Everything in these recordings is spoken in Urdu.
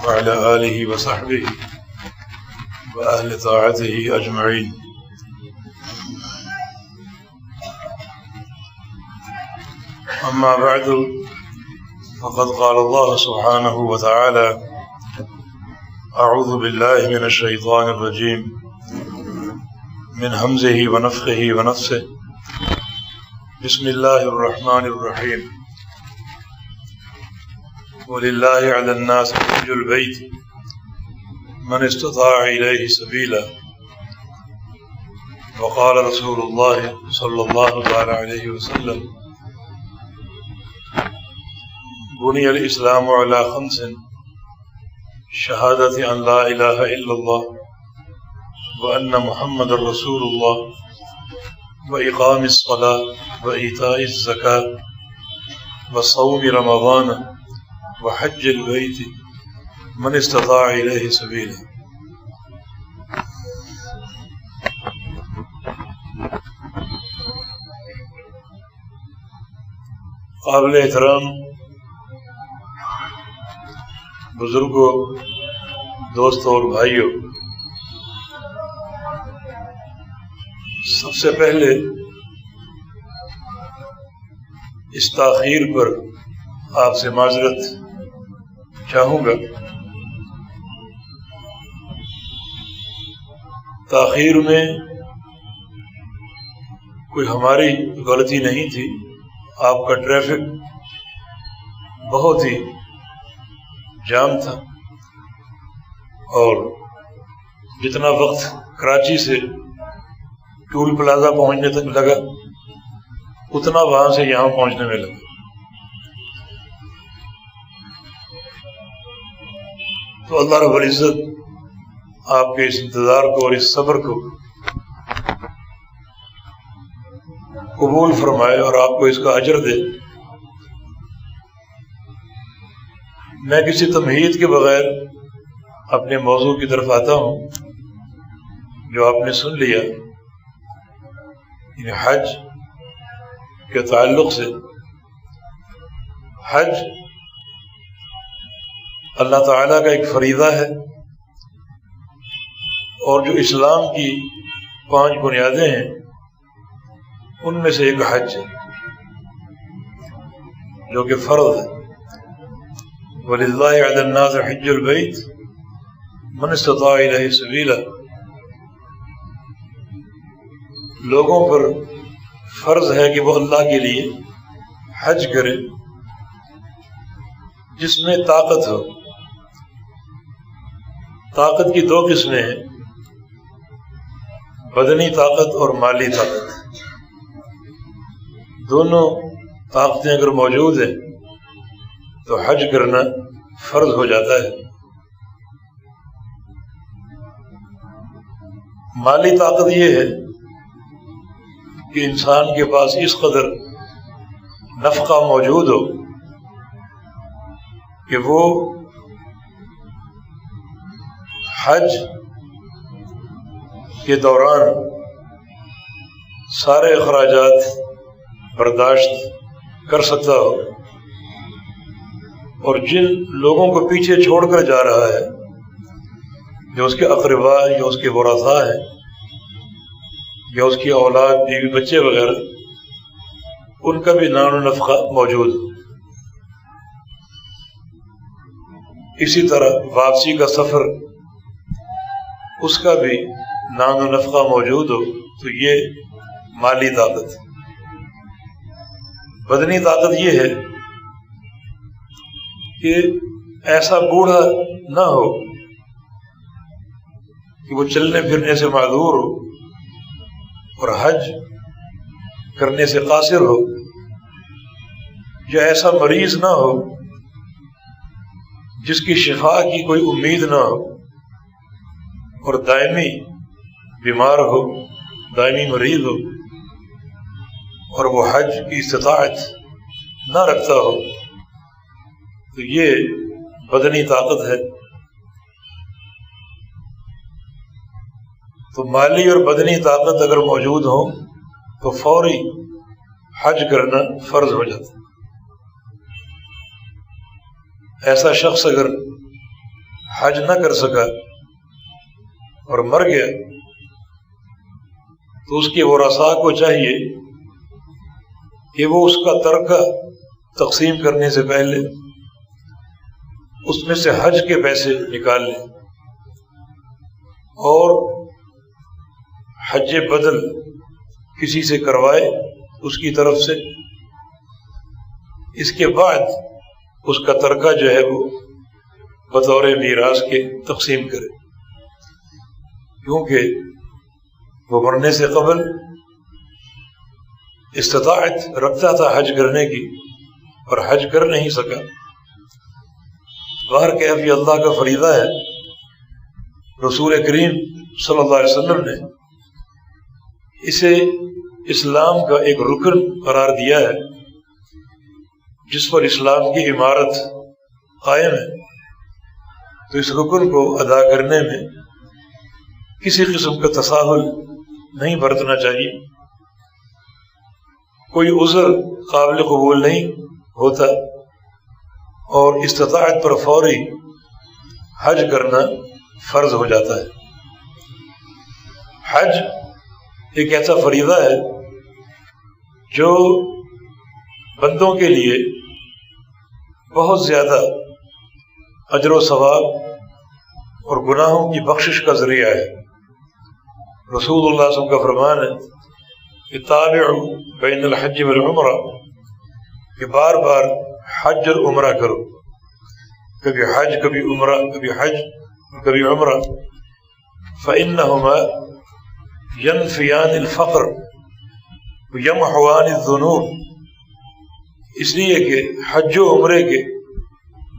وعلى آله وصحبه وأهل طاعته أجمعين. أما بعد فقد قال الله سبحانه وتعالى: أعوذ بالله من الشيطان الرجيم من همزه ونفخه ونفثه بسم الله الرحمن الرحيم ولله على الناس حج البيت من استطاع إليه سبيلا وقال رسول الله صلى الله عليه وسلم: بني الإسلام على خمس: شهادة أن لا إله إلا الله وأن محمد رسول الله وإقام الصلاة وإيتاء الزكاة وصوم رمضان وحج البيت من استطاع إليه سبيلا. قابل احترام بزرگوں، دوستوں اور بھائیوں، سب سے پہلے اس تاخیر پر آپ سے معذرت چاہوں گا۔ تاخیر میں کوئی ہماری غلطی نہیں تھی، آپ کا ٹریفک بہت ہی جام تھا اور جتنا وقت کراچی سے ٹول پلازا پہنچنے تک لگا اتنا وہاں سے یہاں پہنچنے میں لگا۔ تو اللہ رب العزت آپ کے اس انتظار کو اور اس صبر کو قبول فرمائے اور آپ کو اس کا اجر دے۔ میں کسی تمہید کے بغیر اپنے موضوع کی طرف آتا ہوں جو آپ نے سن لیا۔ حج کے تعلق سے، حج اللہ تعالیٰ کا ایک فریضہ ہے اور جو اسلام کی 5 بنیادیں ہیں ان میں سے ایک حج ہے جو کہ فرض ہے۔ وَلِلَّهِ عَلَى النَّاسِ حِجُّ الْبَيْتِ مَنِ اسْتَطَاعَ إِلَيْهِ سَبِيلًا۔ لوگوں پر فرض ہے کہ وہ اللہ کے لیے حج کرے جس میں طاقت ہو۔ طاقت کی 2 قسمیں ہیں، بدنی طاقت اور مالی طاقت۔ دونوں طاقتیں اگر موجود ہیں تو حج کرنا فرض ہو جاتا ہے۔ مالی طاقت یہ ہے کہ انسان کے پاس اس قدر نفقہ موجود ہو کہ وہ حج کے دوران سارے اخراجات برداشت کر سکتا ہو، اور جن لوگوں کو پیچھے چھوڑ کر جا رہا ہے جو اس کے اقربا یا اس کے ورثاء ہیں یا اس کی اولاد، بیوی، بچے وغیرہ، ان کا بھی نان و نفقہ موجود ہو۔ اسی طرح واپسی کا سفر، اس کا بھی نان و نفقہ موجود ہو، تو یہ مالی طاقت۔ بدنی طاقت یہ ہے کہ ایسا بوڑھا نہ ہو کہ وہ چلنے پھرنے سے معذور ہو اور حج کرنے سے قاصر ہو، یا ایسا مریض نہ ہو جس کی شفا کی کوئی امید نہ ہو اور دائمی بیمار ہو، دائمی مریض ہو اور وہ حج کی استطاعت نہ رکھتا ہو، تو یہ بدنی طاقت ہے۔ تو مالی اور بدنی طاقت اگر موجود ہو تو فوری حج کرنا فرض ہو جاتا ہے۔ ایسا شخص اگر حج نہ کر سکا اور مر گیا تو اس کے ورثاء کو چاہیے کہ وہ اس کا ترکہ تقسیم کرنے سے پہلے اس میں سے حج کے پیسے نکال لیں اور حج بدل کسی سے کروائے اس کی طرف سے. اس کے بعد اس کا ترکہ جو ہے وہ بطور میراث کے تقسیم کرے، کیونکہ وہ مرنے سے قبل استطاعت رکھتا تھا حج کرنے کی اور حج کر نہیں سکا. باہر کیف یہ اللہ کا فریضہ ہے. رسول کریم صلی اللہ علیہ وسلم نے اسے اسلام کا ایک رکن قرار دیا ہے جس پر اسلام کی عمارت قائم ہے. تو اس رکن کو ادا کرنے میں کسی قسم کا تساہل نہیں برتنا چاہیے. کوئی عذر قابل قبول نہیں ہوتا اور استطاعت پر فوری حج کرنا فرض ہو جاتا ہے. حج ایک ایسا فریضہ ہے جو بندوں کے لیے بہت زیادہ اجر و ثواب اور گناہوں کی بخشش کا ذریعہ ہے. رسول اللہ صلی اللہ علیہ وسلم کا فرمان ہے کہ تابعوا بین الحج والعمرہ، کہ بار بار حج اور عمرہ کرو، کبھی حج کبھی عمرہ، کبھی حج کبھی عمرہ. فإنہما ینفیان الفقر یمحوان الذنوب. اس لیے کہ حج و عمرے کے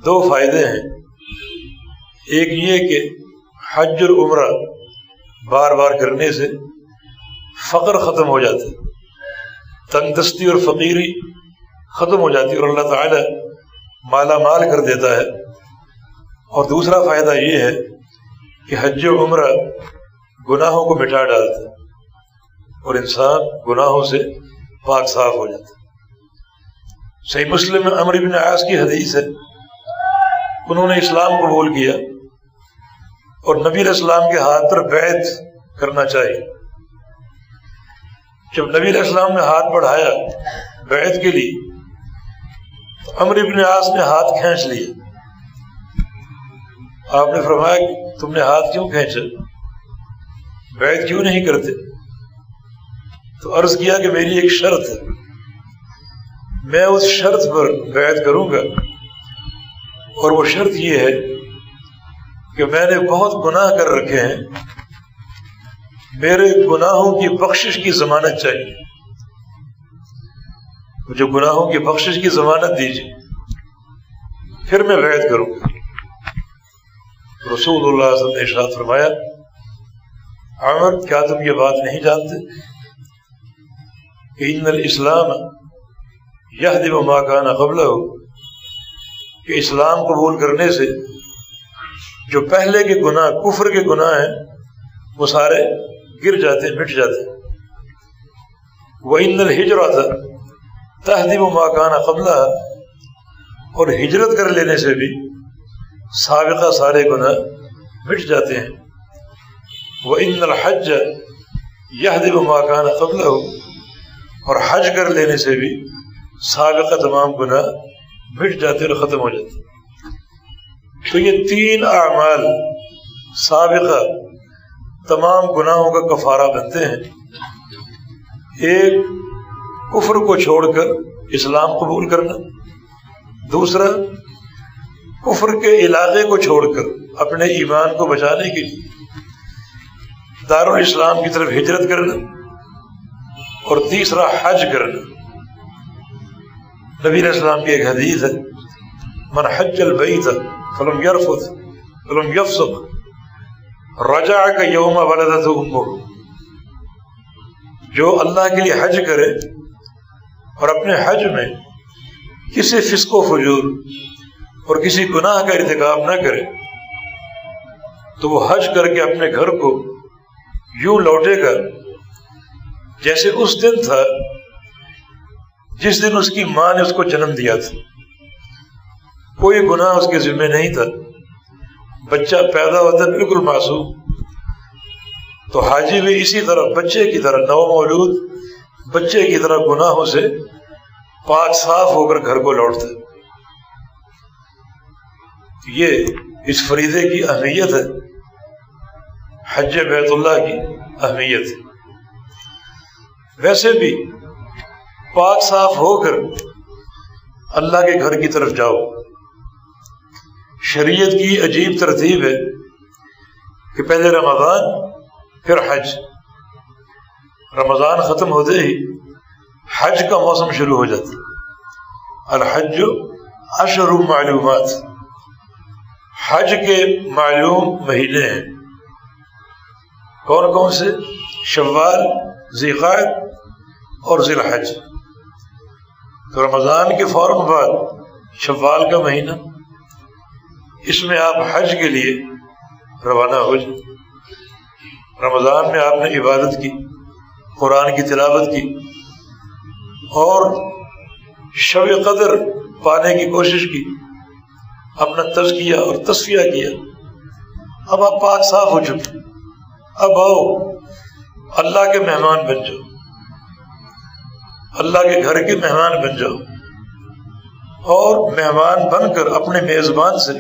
دو فائدے ہیں. ایک یہ کہ حج اور عمرہ بار بار کرنے سے فقر ختم ہو جاتا ہے، تنگ دستی اور فقیری ختم ہو جاتی ہے اور اللہ تعالی مالا مال کر دیتا ہے. اور دوسرا فائدہ یہ ہے کہ حج و عمرہ گناہوں کو مٹا ڈالتا ہے اور انسان گناہوں سے پاک صاف ہو جاتا ہے. صحیح مسلم میں عمرو بن عاص کی حدیث ہے، انہوں نے اسلام قبول کیا اور نبی علیہ السلام کے ہاتھ پر بیعت کرنا چاہیے. جب نبی علیہ السلام نے ہاتھ بڑھایا بیعت کے لیے تو عمرو بن عاص نے ہاتھ کھینچ لیا. آپ نے فرمایا کہ تم نے ہاتھ کیوں کھینچا، بیعت کیوں نہیں کرتے؟ تو عرض کیا کہ میری ایک شرط ہے، میں اس شرط پر بیعت کروں گا اور وہ شرط یہ ہے کہ میں نے بہت گناہ کر رکھے ہیں، میرے گناہوں کی بخشش کی ضمانت چاہیے، مجھے گناہوں کی بخشش کی ضمانت دیجیے پھر میں بیعت کروں گا. رسول اللہ صلی اللہ علیہ وسلم نے ارشاد فرمایا، عمر کیا تم یہ بات نہیں جانتے کہ ان الاسلام یہدم ما کان قبلہ، کہ اسلام قبول کرنے سے جو پہلے کے گناہ کفر کے گناہ ہیں وہ سارے گر جاتے ہیں، مٹ جاتے ہیں. وَإِنَّ الْهِجْرَةَ تَهْدِمُ مَا كَانَ قَبْلَهَا، اور ہجرت کر لینے سے بھی سابقہ سارے گناہ مٹ جاتے ہیں. وَإِنَّ الْحَجَّ يَهْدِمُ مَا كَانَ قَبْلَهُ، اور حج کر لینے سے بھی سابقہ تمام گناہ مٹ جاتے اور ختم ہو جاتے. تو یہ تین اعمال سابقہ تمام گناہوں کا کفارہ بنتے ہیں. ایک کفر کو چھوڑ کر اسلام قبول کرنا، دوسرا کفر کے علاقے کو چھوڑ کر اپنے ایمان کو بچانے کے لیے دارالاسلام کی طرف ہجرت کرنا، اور تیسرا حج کرنا. نبی علیہ السلام کی ایک حدیث ہے، من حج البیت فلم یرفث فلم یفسق رجع کیوم ولدتہ امہ، جو اللہ کے لیے حج کرے اور اپنے حج میں کسی فسق و فجور اور کسی گناہ کا ارتکاب نہ کرے تو وہ حج کر کے اپنے گھر کو یوں لوٹے گا جیسے اس دن تھا جس دن اس کی ماں نے اس کو جنم دیا تھا. کوئی گناہ اس کے ذمہ نہیں تھا، بچہ پیدا ہوتا ہے بالکل معصوم، تو حاجی بھی اسی طرح بچے کی طرح، نو مولود بچے کی طرح گناہوں سے پاک صاف ہو کر گھر کو لوٹتا ہے۔ یہ اس فریضے کی اہمیت ہے، حج بیت اللہ کی اہمیت ہے۔ ویسے بھی پاک صاف ہو کر اللہ کے گھر کی طرف جاؤ۔ شریعت کی عجیب ترتیب ہے کہ پہلے رمضان پھر حج، رمضان ختم ہوتے ہی حج کا موسم شروع ہو جاتا ہے۔ الحج اشہر معلومات، حج کے معلوم مہینے ہیں، کون کون سے؟ شوال، ذی القعدہ اور ذی الحج۔ تو رمضان کے فوراً بعد شوال کا مہینہ، اس میں آپ حج کے لیے روانہ ہو جائیں۔ رمضان میں آپ نے عبادت کی، قرآن کی تلاوت کی اور شب قدر پانے کی کوشش کی، اپنا تزکیہ اور تصفیہ کیا۔ اب آپ پاک صاف ہو چکے، اب آؤ اللہ کے مہمان بن جاؤ، اللہ کے گھر کے مہمان بن جاؤ، اور مہمان بن کر اپنے میزبان سے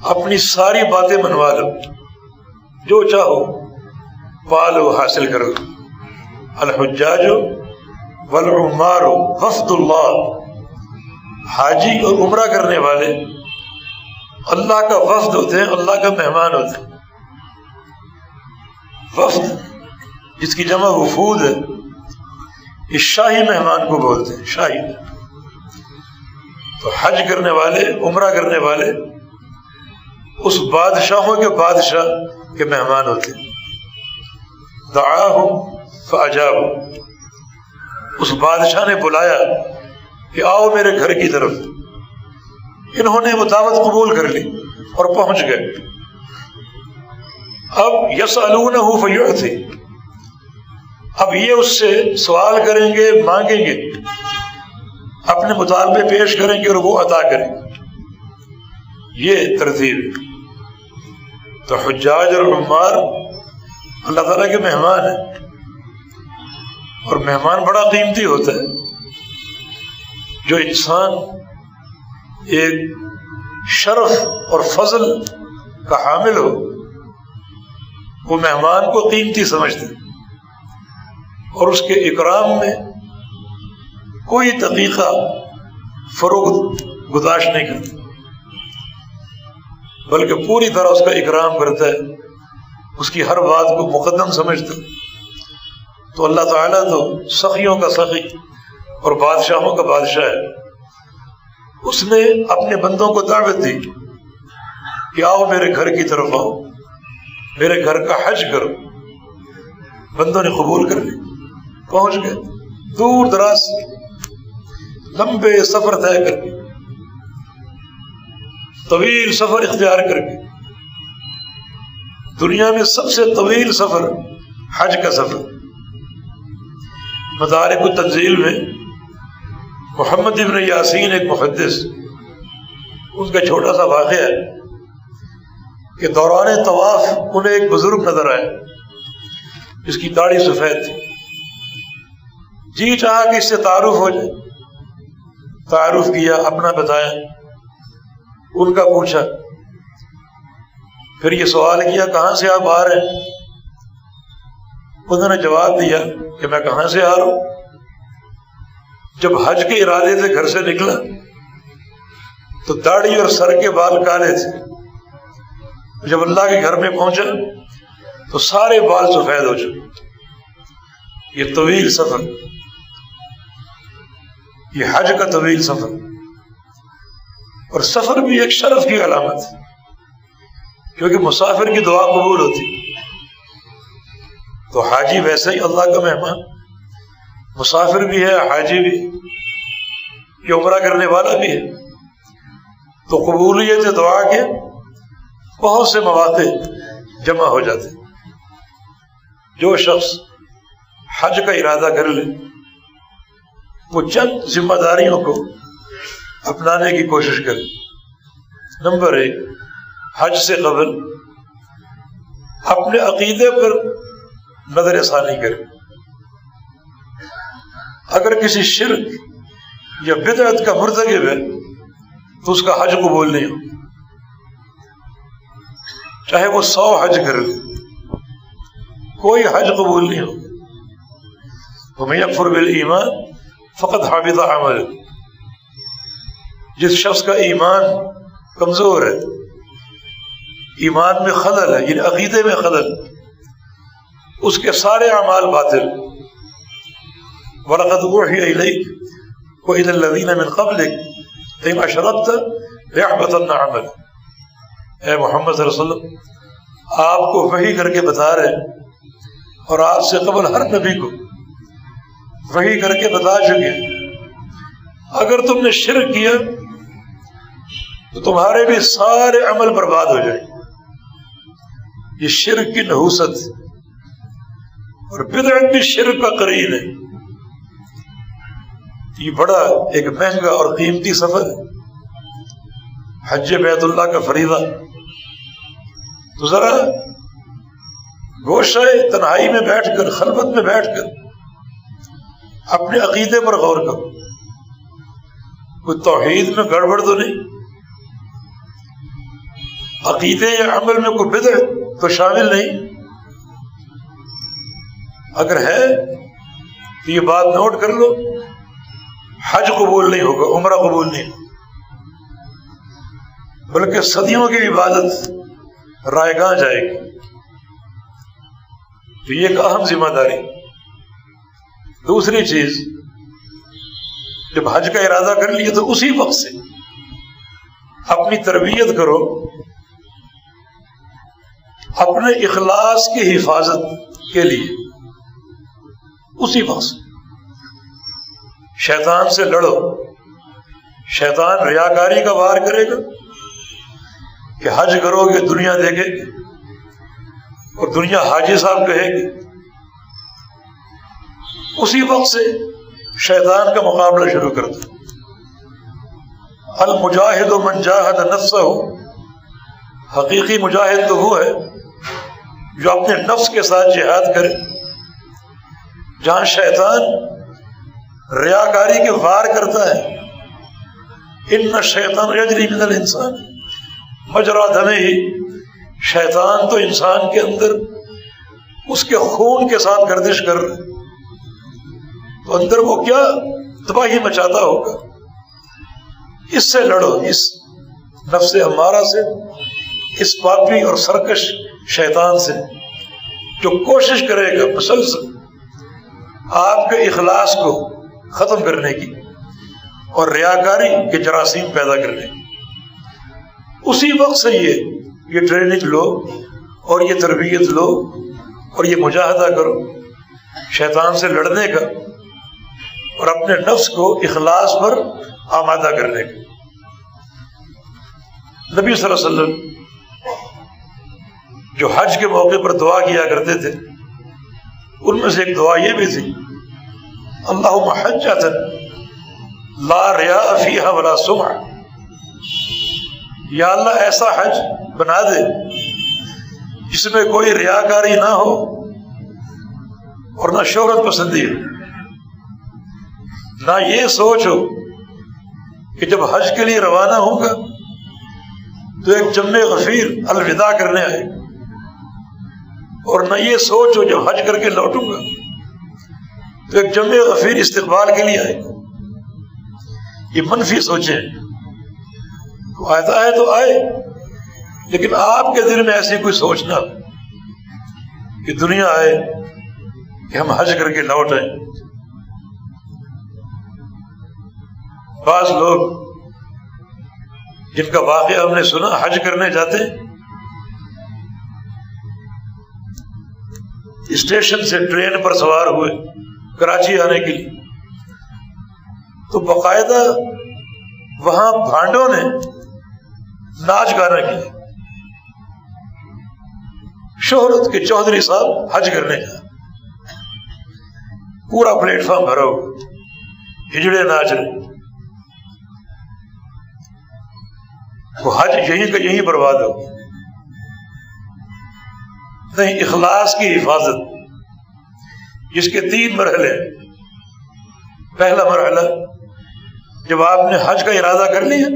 اپنی ساری باتیں منوا لو، جو چاہو پالو، حاصل کرو۔ الحجاج والعمار وفد اللہ، حاجی اور عمرہ کرنے والے اللہ کا وفد ہوتے ہیں، اللہ کا مہمان ہوتے ہیں۔ وفد جس کی جمع وفود ہے، اس شاہی مہمان کو بولتے ہیں، شاہی۔ تو حج کرنے والے، عمرہ کرنے والے اس بادشاہوں کے بادشاہ کے مہمان ہوتے ہیں۔ دعاہم فاجابوا، اس بادشاہ نے بلایا کہ آؤ میرے گھر کی طرف، انہوں نے وہ دعوت قبول کر لی اور پہنچ گئے۔ اب یسألونہ فیعطی، اب یہ اس سے سوال کریں گے، مانگیں گے، اپنے مطالبے پیش کریں گے اور وہ عطا کریں گے۔ یہ ترتیب۔ تو حجاج اور عمار اللہ تعالیٰ کے مہمان ہیں، اور مہمان بڑا قیمتی ہوتا ہے۔ جو انسان ایک شرف اور فضل کا حامل ہو، وہ مہمان کو قیمتی سمجھتے ہیں، اور اس کے اکرام میں کوئی دقیقہ فروغ گذاشت نہیں کرتا، بلکہ پوری طرح اس کا اکرام کرتا ہے، اس کی ہر بات کو مقدم سمجھتا ہے۔ تو اللہ تعالیٰ تو سخیوں کا سخی اور بادشاہوں کا بادشاہ ہے۔ اس نے اپنے بندوں کو دعوت دی کہ آؤ میرے گھر کی طرف آؤ، میرے گھر کا حج کرو۔ بندوں نے قبول کر لی، پہنچ گئے دور دراز لمبے سفر طے کر کے، طویل سفر اختیار کر کے۔ دنیا میں سب سے طویل سفر حج کا سفر۔ مدارک التنزیل میں محمد ابن یاسین ایک محدث، ان کا چھوٹا سا واقعہ ہے کہ دوران طواف انہیں ایک بزرگ نظر آئے جس کی داڑھی سفید تھی۔ جی چاہا کہ اس سے تعارف ہو جائے، تعارف کیا، اپنا بتایا، ان کا پوچھا، پھر یہ سوال کیا کہاں سے آپ آ رہے ہیں؟ انہوں نے جواب دیا کہ میں کہاں سے آ رہا ہوں، جب حج کے ارادے سے گھر سے نکلا تو داڑھی اور سر کے بال کالے تھے، جب اللہ کے گھر میں پہنچا تو سارے بال سفید ہو چکے۔ یہ طویل سفر، یہ حج کا طویل سفر، اور سفر بھی ایک شرف کی علامت ہے، کیونکہ مسافر کی دعا قبول ہوتی۔ تو حاجی ویسے ہی اللہ کا مہمان، مسافر بھی ہے، حاجی بھی، یہ عمرہ کرنے والا بھی ہے۔ تو قبولیت دعا کے بہت سے مواقع جمع ہو جاتے۔ جو شخص حج کا ارادہ کر لے، وہ چند ذمہ داریوں کو اپنانے کی کوشش کرے۔ نمبر 1، حج سے قبل اپنے عقیدے پر نظر ثانی کرے. اگر کسی شرک یا بدعت کا مرتکب ہے تو اس کا حج قبول نہیں ہو، چاہے وہ 100 حج کر لے، کوئی حج قبول نہیں ہو. وَمَن يَكْفُرْ بِالْإِيمَانِ فَقَدْ حَبِطَ عَمَلُهُ. جس شخص کا ایمان کمزور ہے، ایمان میں خلل ہے، یعنی عقیدے میں خلل، اس کے سارے اعمال باطل. وَلَقَدْ أُوحِيَ إِلَيْكَ وَإِلَى الَّذِينَ مِن قَبْلِكَ لَئِنْ أَشْرَكْتَ لَيَحْبَطَنَّ عَمَلُكَ. اے محمد صلی اللہ علیہ وسلم، آپ کو وحی کر کے بتا رہے ہیں، اور آپ سے قبل ہر نبی کو وحی کر کے بتا چکے ہیں، اگر تم نے شرک کیا تو تمہارے بھی سارے عمل برباد ہو جائیں. یہ شرک کی نحوست، اور بدعت بھی شرک کا قرین ہے. یہ بڑا ایک مہنگا اور قیمتی سفر ہے، حج بیت اللہ کا فریضہ. تو ذرا گوشہ تنہائی میں بیٹھ کر، خلوت میں بیٹھ کر اپنے عقیدے پر غور کرو. کوئی توحید میں گڑبڑ تو نہیں، عقیدے یا عمل میں کوئی بدعت تو شامل نہیں. اگر ہے تو یہ بات نوٹ کر لو، حج قبول نہیں ہوگا، عمرہ قبول نہیں ہوگا، بلکہ صدیوں کی عبادت رائے گاہ جائے گی. تو یہ ایک اہم ذمہ داری. دوسری چیز، جب حج کا ارادہ کر لیے تو اسی وقت سے اپنی تربیت کرو اپنے اخلاص کی حفاظت کے لیے. اسی وقت سے شیطان سے لڑو. شیطان ریاکاری کا وار کرے گا کہ حج کرو گے دنیا دیکھے گی، اور دنیا حاجی صاحب کہے گی. اسی وقت سے شیطان کا مقابلہ شروع کر دو. المجاہد من جاہد نفسہ، حقیقی مجاہد تو وہ ہے جو اپنے نفس کے ساتھ جہاد کرے. جہاں شیطان ریاکاری کے وار کرتا ہے، ان الشیطان یجری من الانسان مجرا دمہ، شیطان تو انسان کے اندر اس کے خون کے ساتھ گردش کر رہا ہے، تو اندر وہ کیا تباہی مچاتا ہوگا. اس سے لڑو، اس نفس امارہ سے، اس پاپی اور سرکش شیطان سے، جو کوشش کرے گا مسلسل آپ کے اخلاص کو ختم کرنے کی اور ریاکاری کے جراثیم پیدا کرنے کی. اسی وقت سے یہ ٹریننگ لو اور یہ تربیت لو اور یہ مجاہدہ کرو شیطان سے لڑنے کا اور اپنے نفس کو اخلاص پر آمادہ کرنے کا. نبی صلی اللہ علیہ وسلم جو حج کے موقع پر دعا کیا کرتے تھے، ان میں سے ایک دعا یہ بھی تھی، اللہم حجۃ لا ریاء فیہا ولا سمعہ. یا اللہ ایسا حج بنا دے جس میں کوئی ریاکاری نہ ہو اور نہ شہرت پسندی ہو، نہ یہ سوچ ہو کہ جب حج کے لیے روانہ ہوگا تو ایک جمع غفیر الوداع کرنے آئے، اور نہ یہ سوچ ہو جب حج کر کے لوٹوں گا تو ایک جمع غفیر استقبال کے لیے آئے. یہ منفی سوچیں، آتا ہے تو آئے، لیکن آپ کے دل میں ایسی کوئی سوچ نہ کہ دنیا آئے کہ ہم حج کر کے لوٹ آئیں. بعض لوگ جن کا واقعہ ہم نے سنا حج کرنے جاتے، اسٹیشن سے ٹرین پر سوار ہوئے کراچی آنے کے لیے، تو باقاعدہ وہاں بھانڈوں نے ناچ گانا کیا. شہرت کے چودھری صاحب حج کرنے جا، پورا پلیٹ فارم بھرا ہو، ہجڑے ناچ رہے. وہ حج یہیں کا یہیں برباد ہو. نہیں، اخلاص کی حفاظت، جس کے 3 مرحلے۔ پہلا مرحلہ، جب آپ نے حج کا ارادہ کر لیا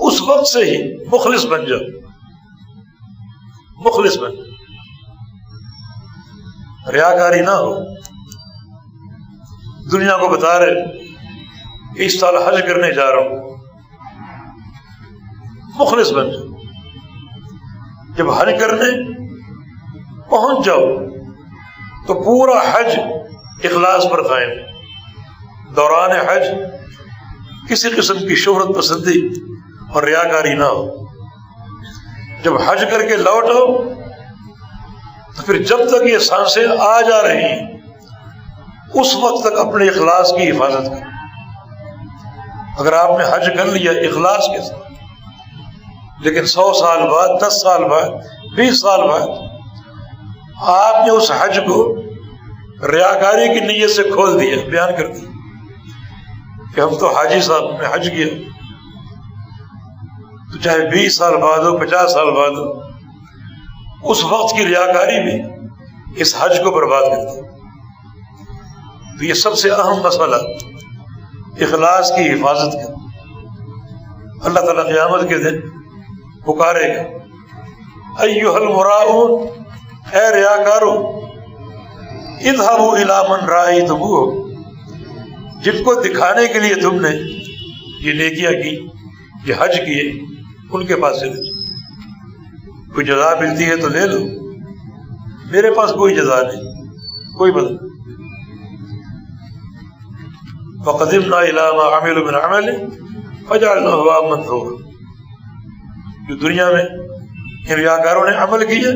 اس وقت سے ہی مخلص بن جاؤ، مخلص بن جاؤ، ریاکاری نہ ہو۔ دنیا کو بتا رہے کہ اس سال حج کرنے جا رہا ہوں، مخلص بن جاؤ۔ جب حج کرنے پہنچ جاؤ تو پورا حج اخلاص پر قائم، دوران حج کسی قسم کی شہرت پسندی اور ریاکاری نہ ہو۔ جب حج کر کے لوٹو تو پھر جب تک یہ سانسیں آ جا رہی ہیں اس وقت تک اپنے اخلاص کی حفاظت کرو۔ اگر آپ نے حج کر لیا اخلاص کے ساتھ، لیکن 100 سال بعد، 10 سال بعد، 20 سال بعد آپ نے اس حج کو ریاکاری کی نیت سے کھول دیا، بیان کر دیا کہ ہم تو حاجی صاحب نے حج کیا، تو چاہے 20 سال بعد ہو، 50 سال بعد ہو، اس وقت کی ریاکاری بھی اس حج کو برباد کر دی۔ تو یہ سب سے اہم مسئلہ اخلاص کی حفاظت کا۔ اللہ تعالیٰ قیامت کے دن پکارے گا، ایھا المراؤون، اے ریاکارو، اذھبوا الی من رأیتموہ، جن کو دکھانے کے لیے تم نے یہ نیکیاں کی، یہ حج کیے، ان کے پاس سے لے لو، کوئی جزا ملتی ہے تو لے لو، میرے پاس کوئی جزا نہیں، کوئی بدل۔ وَقَدِمْنَا إِلَىٰ مَا عَمِلُوا مِنْ عَمَلٍ فَجَعَلْنَاهُ هَبَاءً مَنثُورًا، جو دنیا میں ان ریاکاروں نے عمل کیا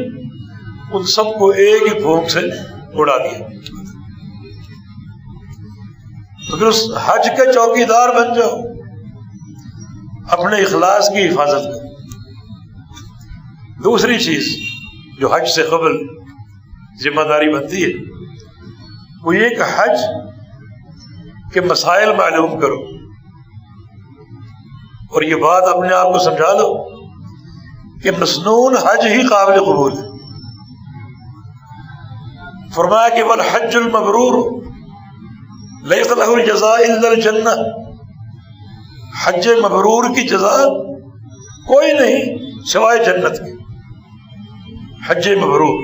ان سب کو ایک ہی پھونک سے اڑا دیا۔ تو پھر اس حج کے چوکیدار بن جاؤ، اپنے اخلاص کی حفاظت کرو۔ دوسری چیز جو حج سے قبل ذمہ داری بنتی ہے وہ یہ کہ حج کے مسائل معلوم کرو، اور یہ بات اپنے آپ کو سمجھا لو کہ مسنون حج ہی قابل قبول ہے۔ فرمایا کہ والحج المبرور لیس له الجزاء الا الجنہ، حج مبرور کی جزا کوئی نہیں سوائے جنت کی۔ حج مبرور،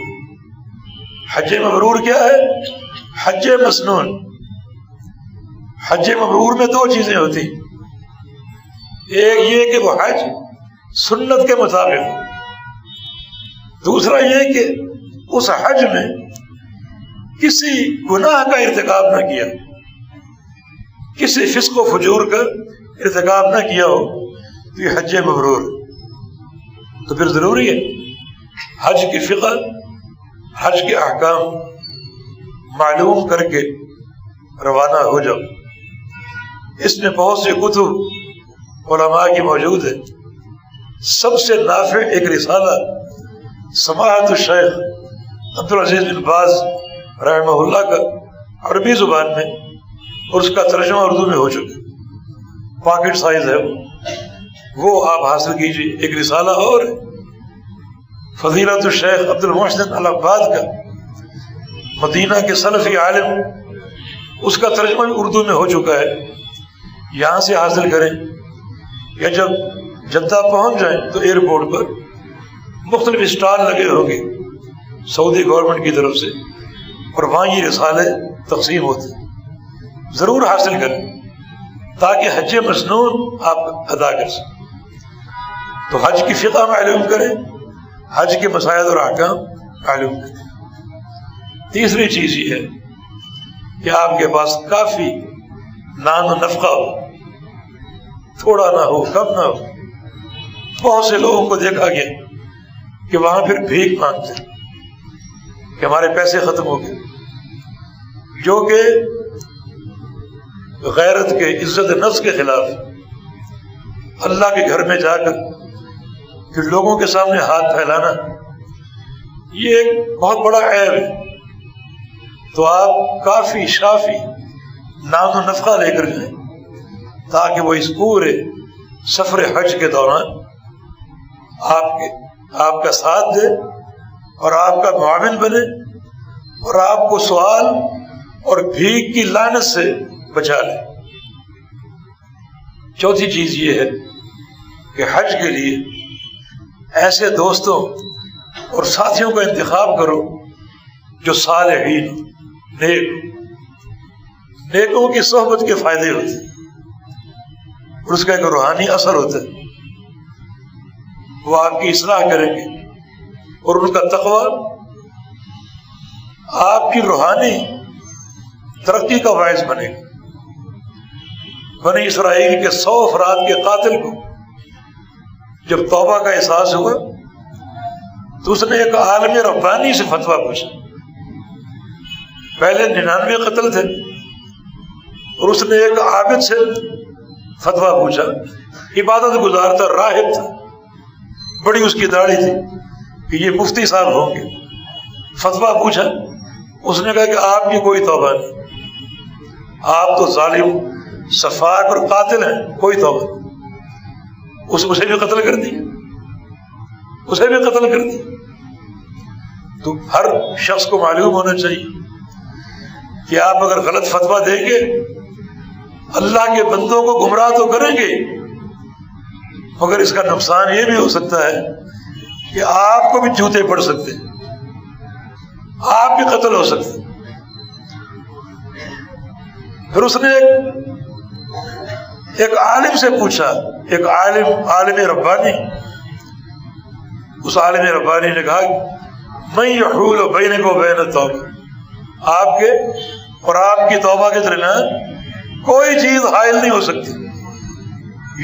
حج مبرور کیا ہے؟ حج مسنون۔ حج مبرور میں 2 چیزیں ہوتی، ایک یہ کہ وہ حج سنت کے مطابق، دوسرا یہ کہ اس حج میں کسی گناہ کا ارتکاب نہ کیا، کسی فسق و فجور کا ارتکاب نہ کیا ہو، تو یہ حج مبرور۔ تو پھر ضروری ہے حج کی فقہ، حج کے احکام معلوم کر کے روانہ ہو جاؤ۔ اس میں بہت سے کتب علماء کی موجود ہے، سب سے نافع ایک رسالہ سماحت الشیخ عبدالعزیز بن باز رحمہ اللہ کا عربی زبان میں، اور اس کا ترجمہ اردو میں ہو چکا، پاکٹ سائز ہے وہ آپ حاصل کیجیے۔ ایک رسالہ اور فضیلت الشیخ عبد المحسن العباد کا، مدینہ کے سلفی عالم، اس کا ترجمہ بھی اردو میں ہو چکا ہے، یہاں سے حاصل کریں، یا جب جدہ پہنچ جائیں تو ایئرپورٹ پر مختلف اسٹال لگے ہوں گے سعودی گورنمنٹ کی طرف سے، اور وہاں یہ رسالے تقسیم ہوتے ہیں، ضرور حاصل کریں تاکہ حج مسنون آپ ادا کر سکیں۔ تو حج کی فقہ معلوم کریں، حج کے مسائل اور احکام معلوم کریں۔ تیسری چیز یہ ہے کہ آپ کے پاس کافی نان و نفقہ ہو، تھوڑا نہ ہو، کم نہ ہو۔ بہت سے لوگوں کو دیکھا گیا کہ وہاں پھر بھیک مانگتے ہیں کہ ہمارے پیسے ختم ہو گئے، جو کہ غیرت کے، عزت نفس کے خلاف، اللہ کے گھر میں جا کر پھر لوگوں کے سامنے ہاتھ پھیلانا یہ ایک بہت بڑا عیب ہے۔ تو آپ کافی شافی نان و نفقہ لے کر جائیں تاکہ وہ اس پورے سفر حج کے دوران آپ کا ساتھ دے اور آپ کا معاون بنے اور آپ کو سوال اور بھیک کی لعنت سے بچا لے۔ چوتھی چیز یہ ہے کہ حج کے لیے ایسے دوستوں اور ساتھیوں کا انتخاب کرو جو صالحین، نیکوں کی صحبت کے فائدے ہوتے ہیں اور اس کا ایک روحانی اثر ہوتا ہے، وہ آپ کی اصلاح کریں گے اور ان کا تقوی آپ کی روحانی ترقی کا باعث بنے گا۔ بنی اسرائیل کے 100 افراد کے قاتل کو جب توبہ کا احساس ہوا تو اس نے ایک عالم ربانی سے فتویٰ پوچھا۔ پہلے 99 قتل تھے اور اس نے ایک عابد سے فتویٰ پوچھا، عبادت گزار تھا، راہب تھا، بڑی اس کی داڑھی تھی کہ یہ مفتی صاحب ہوں گے۔ فتویٰ پوچھا، اس نے کہا کہ آپ کی کوئی توبہ نہیں، آپ تو ظالم، سفاک اور قاتل ہیں، کوئی توبہ نہیں۔ اسے بھی قتل کر دیا، اسے بھی قتل کر دیا۔ تو ہر شخص کو معلوم ہونا چاہیے کہ آپ اگر غلط فتویٰ دیں گے اللہ کے بندوں کو گمراہ تو کریں گے، مگر اس کا نقصان یہ بھی ہو سکتا ہے کہ آپ کو بھی جوتے پڑ سکتے ہیں، آپ بھی قتل ہو سکتے ہیں۔ پھر اس نے ایک عالم سے پوچھا، ایک عالم ربانی، اس عالم ربانی نے کہا میں یحول بینک و بین التوبہ، آپ کے اور آپ کی توبہ کے درمیان کوئی چیز حائل نہیں ہو سکتی،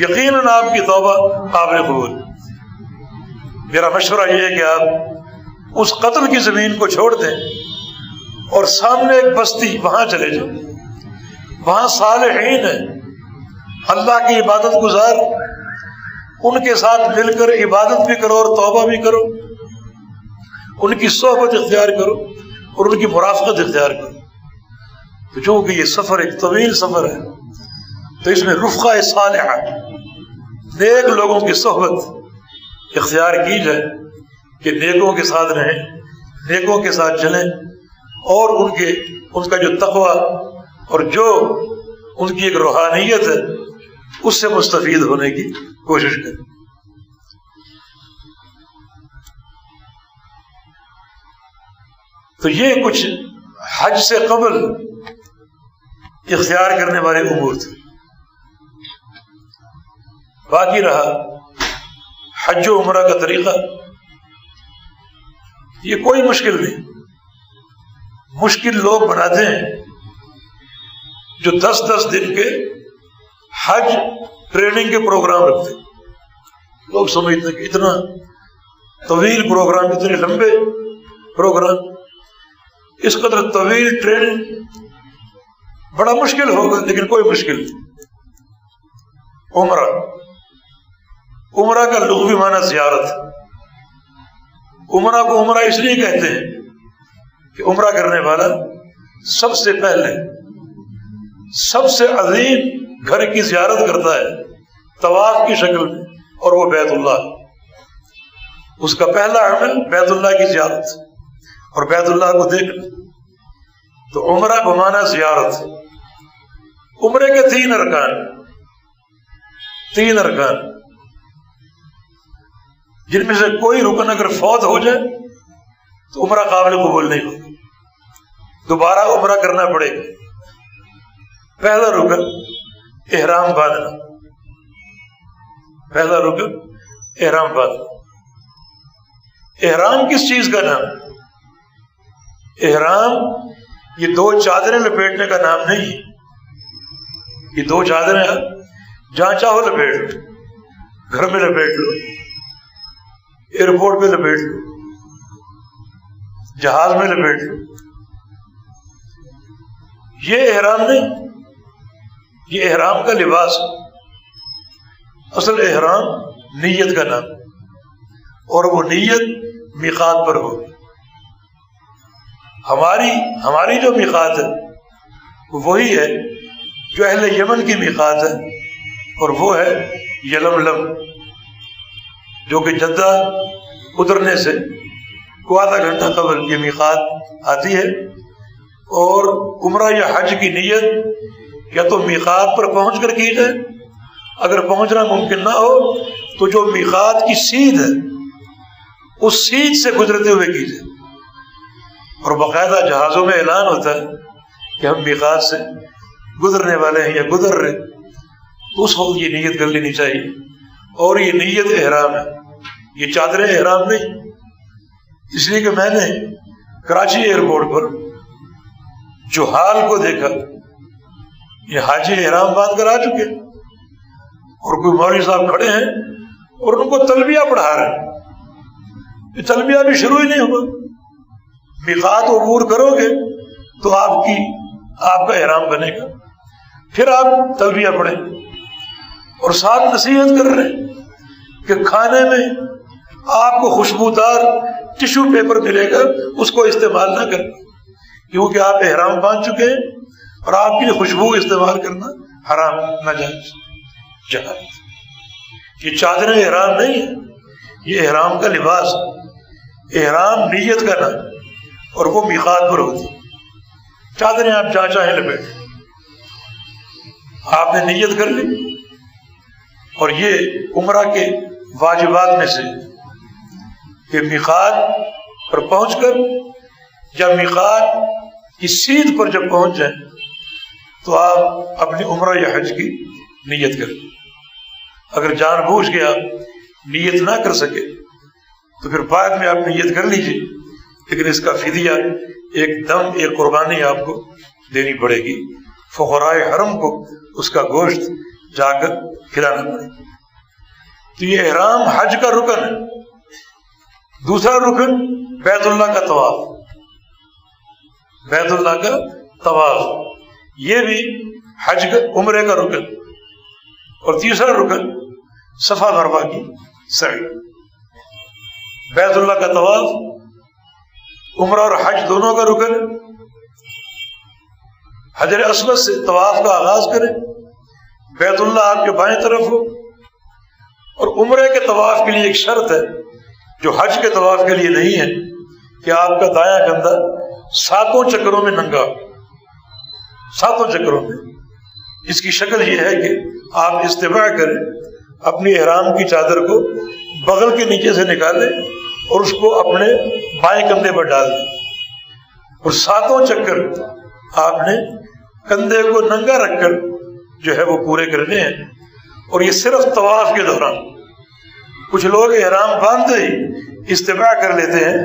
یقیناً آپ کی توبہ قابل قبول۔ میرا مشورہ یہ ہے کہ آپ اس قتل کی زمین کو چھوڑ دیں اور سامنے ایک بستی وہاں چلے جائیں، وہاں صالحین ہیں، اللہ کی عبادت گزار، ان کے ساتھ مل کر عبادت بھی کرو اور توبہ بھی کرو، ان کی صحبت اختیار کرو اور ان کی مرافقت اختیار کرو۔ تو چونکہ یہ سفر ایک طویل سفر ہے تو اس میں رفقہ صالحہ، نیک لوگوں کی صحبت اختیار کی جائے کہ نیکوں کے ساتھ رہیں، نیکوں کے ساتھ چلیں اور ان کا جو تقوی اور جو ان کی ایک روحانیت ہے اس سے مستفید ہونے کی کوشش کریں۔ تو یہ کچھ حج سے قبل اختیار کرنے والے امور تھے۔ باقی رہا حج و عمرہ کا طریقہ، یہ کوئی مشکل نہیں۔ مشکل لوگ بناتے ہیں جو 10 دن کے حج ٹریننگ کے پروگرام رکھتے ہیں۔ لوگ سمجھتے ہیں کہ اتنا طویل پروگرام، اتنے لمبے پروگرام، اس قدر طویل ٹریننگ بڑا مشکل ہوگا، لیکن کوئی مشکل نہیں۔ عمرہ کا لغوی معنی زیارت۔ عمرہ کو عمرہ اس لیے کہتے ہیں کہ عمرہ کرنے والا سب سے پہلے سب سے عظیم گھر کی زیارت کرتا ہے طواف کی شکل میں، اور وہ بیت اللہ۔ اس کا پہلا عمل بیت اللہ کی زیارت اور بیت اللہ کو دیکھنا۔ تو عمرہ بمعنی زیارت۔ عمرے کے 3 ارکان، جن میں سے کوئی رکن اگر فوت ہو جائے تو عمرہ قابل قبول نہیں ہوگا، دوبارہ عمرہ کرنا پڑے گا۔ پہلا رکن احرام باندھنا، پہلا رکن احرام باندھنا۔ احرام کس چیز کا نام؟ احرام یہ 2 چادریں لپیٹنے کا نام نہیں۔ یہ 2 چادریں جہاں چاہو لپیٹ لو، گھر میں لپیٹ لو، ایئرپورٹ پہ لپیٹ لو، جہاز میں لپیٹ لو، یہ احرام نہیں، یہ احرام کا لباس۔ اصل احرام نیت کا نام، اور وہ نیت میقات پر ہوگی۔ ہماری جو میقات ہے وہی ہے جو اہل یمن کی میقات ہے، اور وہ ہے یلملم، جو کہ جدہ اترنے سے کو آدھا گھنٹہ قبل یہ میقات آتی ہے، اور عمرہ یا حج کی نیت یا تو میقات پر پہنچ کر کی جائے، اگر پہنچنا ممکن نہ ہو تو جو میقات کی سیدھ ہے اس سیدھ سے گزرتے ہوئے کی جائے، اور باقاعدہ جہازوں میں اعلان ہوتا ہے کہ ہم میقات سے گزرنے والے ہیں یا گزر رہے، تو اس وقت یہ نیت کر لینی چاہیے. اور یہ نیت احرام ہے، یہ چادر احرام نہیں. اس لیے کہ میں نے کراچی ایئرپورٹ پر جو حال کو دیکھا، یہ حاجی احرام باندھ کر آ چکے اور کوئی مولوی صاحب کھڑے ہیں اور ان کو تلبیہ پڑھا رہے ہیں. یہ تلبیہ بھی شروع ہی نہیں ہوا. میقات عبور کرو گے تو آپ کا احرام بنے گا، پھر آپ تلبیہ پڑھیں. اور ساتھ نصیحت کر رہے ہیں کہ کھانے میں آپ کو خوشبودار ٹشو پیپر ملے گا، اس کو استعمال نہ کرنا، کیونکہ آپ احرام باندھ چکے ہیں اور آپ کی خوشبو استعمال کرنا حرام ناجائز جائز. یہ چادر احرام نہیں ہے، یہ احرام کا لباس. احرام نیت کا نام اور وہ میقات پر ہوتی. چادریں آپ جہاں چاہیں لپیٹ، آپ نے نیت کر لی. اور یہ عمرہ کے واجبات میں سے کہ میقات پر پہنچ کر یا میقات کی سیدھ پر جب پہنچ جائیں تو آپ اپنی عمرہ یا حج کی نیت کریں. اگر جان بوجھ کے آپ نیت نہ کر سکے تو پھر بعد میں آپ نیت کر لیجیے، لیکن اس کا فدیہ ایک دم، ایک قربانی آپ کو دینی پڑے گی. فقراء حرم کو اس کا گوشت جا کر کھلانا پڑے گا. تو یہ احرام حج کا رکن ہے. دوسرا رکن بیت اللہ کا طواف. بیت اللہ کا طواف یہ بھی حج کا، عمرے کا رکن. اور تیسرا رکن صفا مروہ کی سعی. بیت اللہ کا طواف عمرہ اور حج دونوں کا رکن ہے. حجر اسود سے طواف کا آغاز کریں، بیت اللہ آپ کے بائیں طرف ہو. اور عمرے کے طواف کے لیے ایک شرط ہے جو حج کے طواف کے لیے نہیں ہے، کہ آپ کا دایاں کندھا 7 چکروں میں ننگا ہو. 7 چکروں میں. اس کی شکل یہ ہے کہ آپ استباع کریں، اپنی احرام کی چادر کو بغل کے نیچے سے نکالیں اور اس کو اپنے بائیں کندھے پر ڈال دیں، اور 7 چکر آپ نے کندھے کو ننگا رکھ کر جو ہے وہ پورے کرنے ہیں. اور یہ صرف طواف کے دوران. کچھ لوگ احرام باندھتے ہی استباع کر لیتے ہیں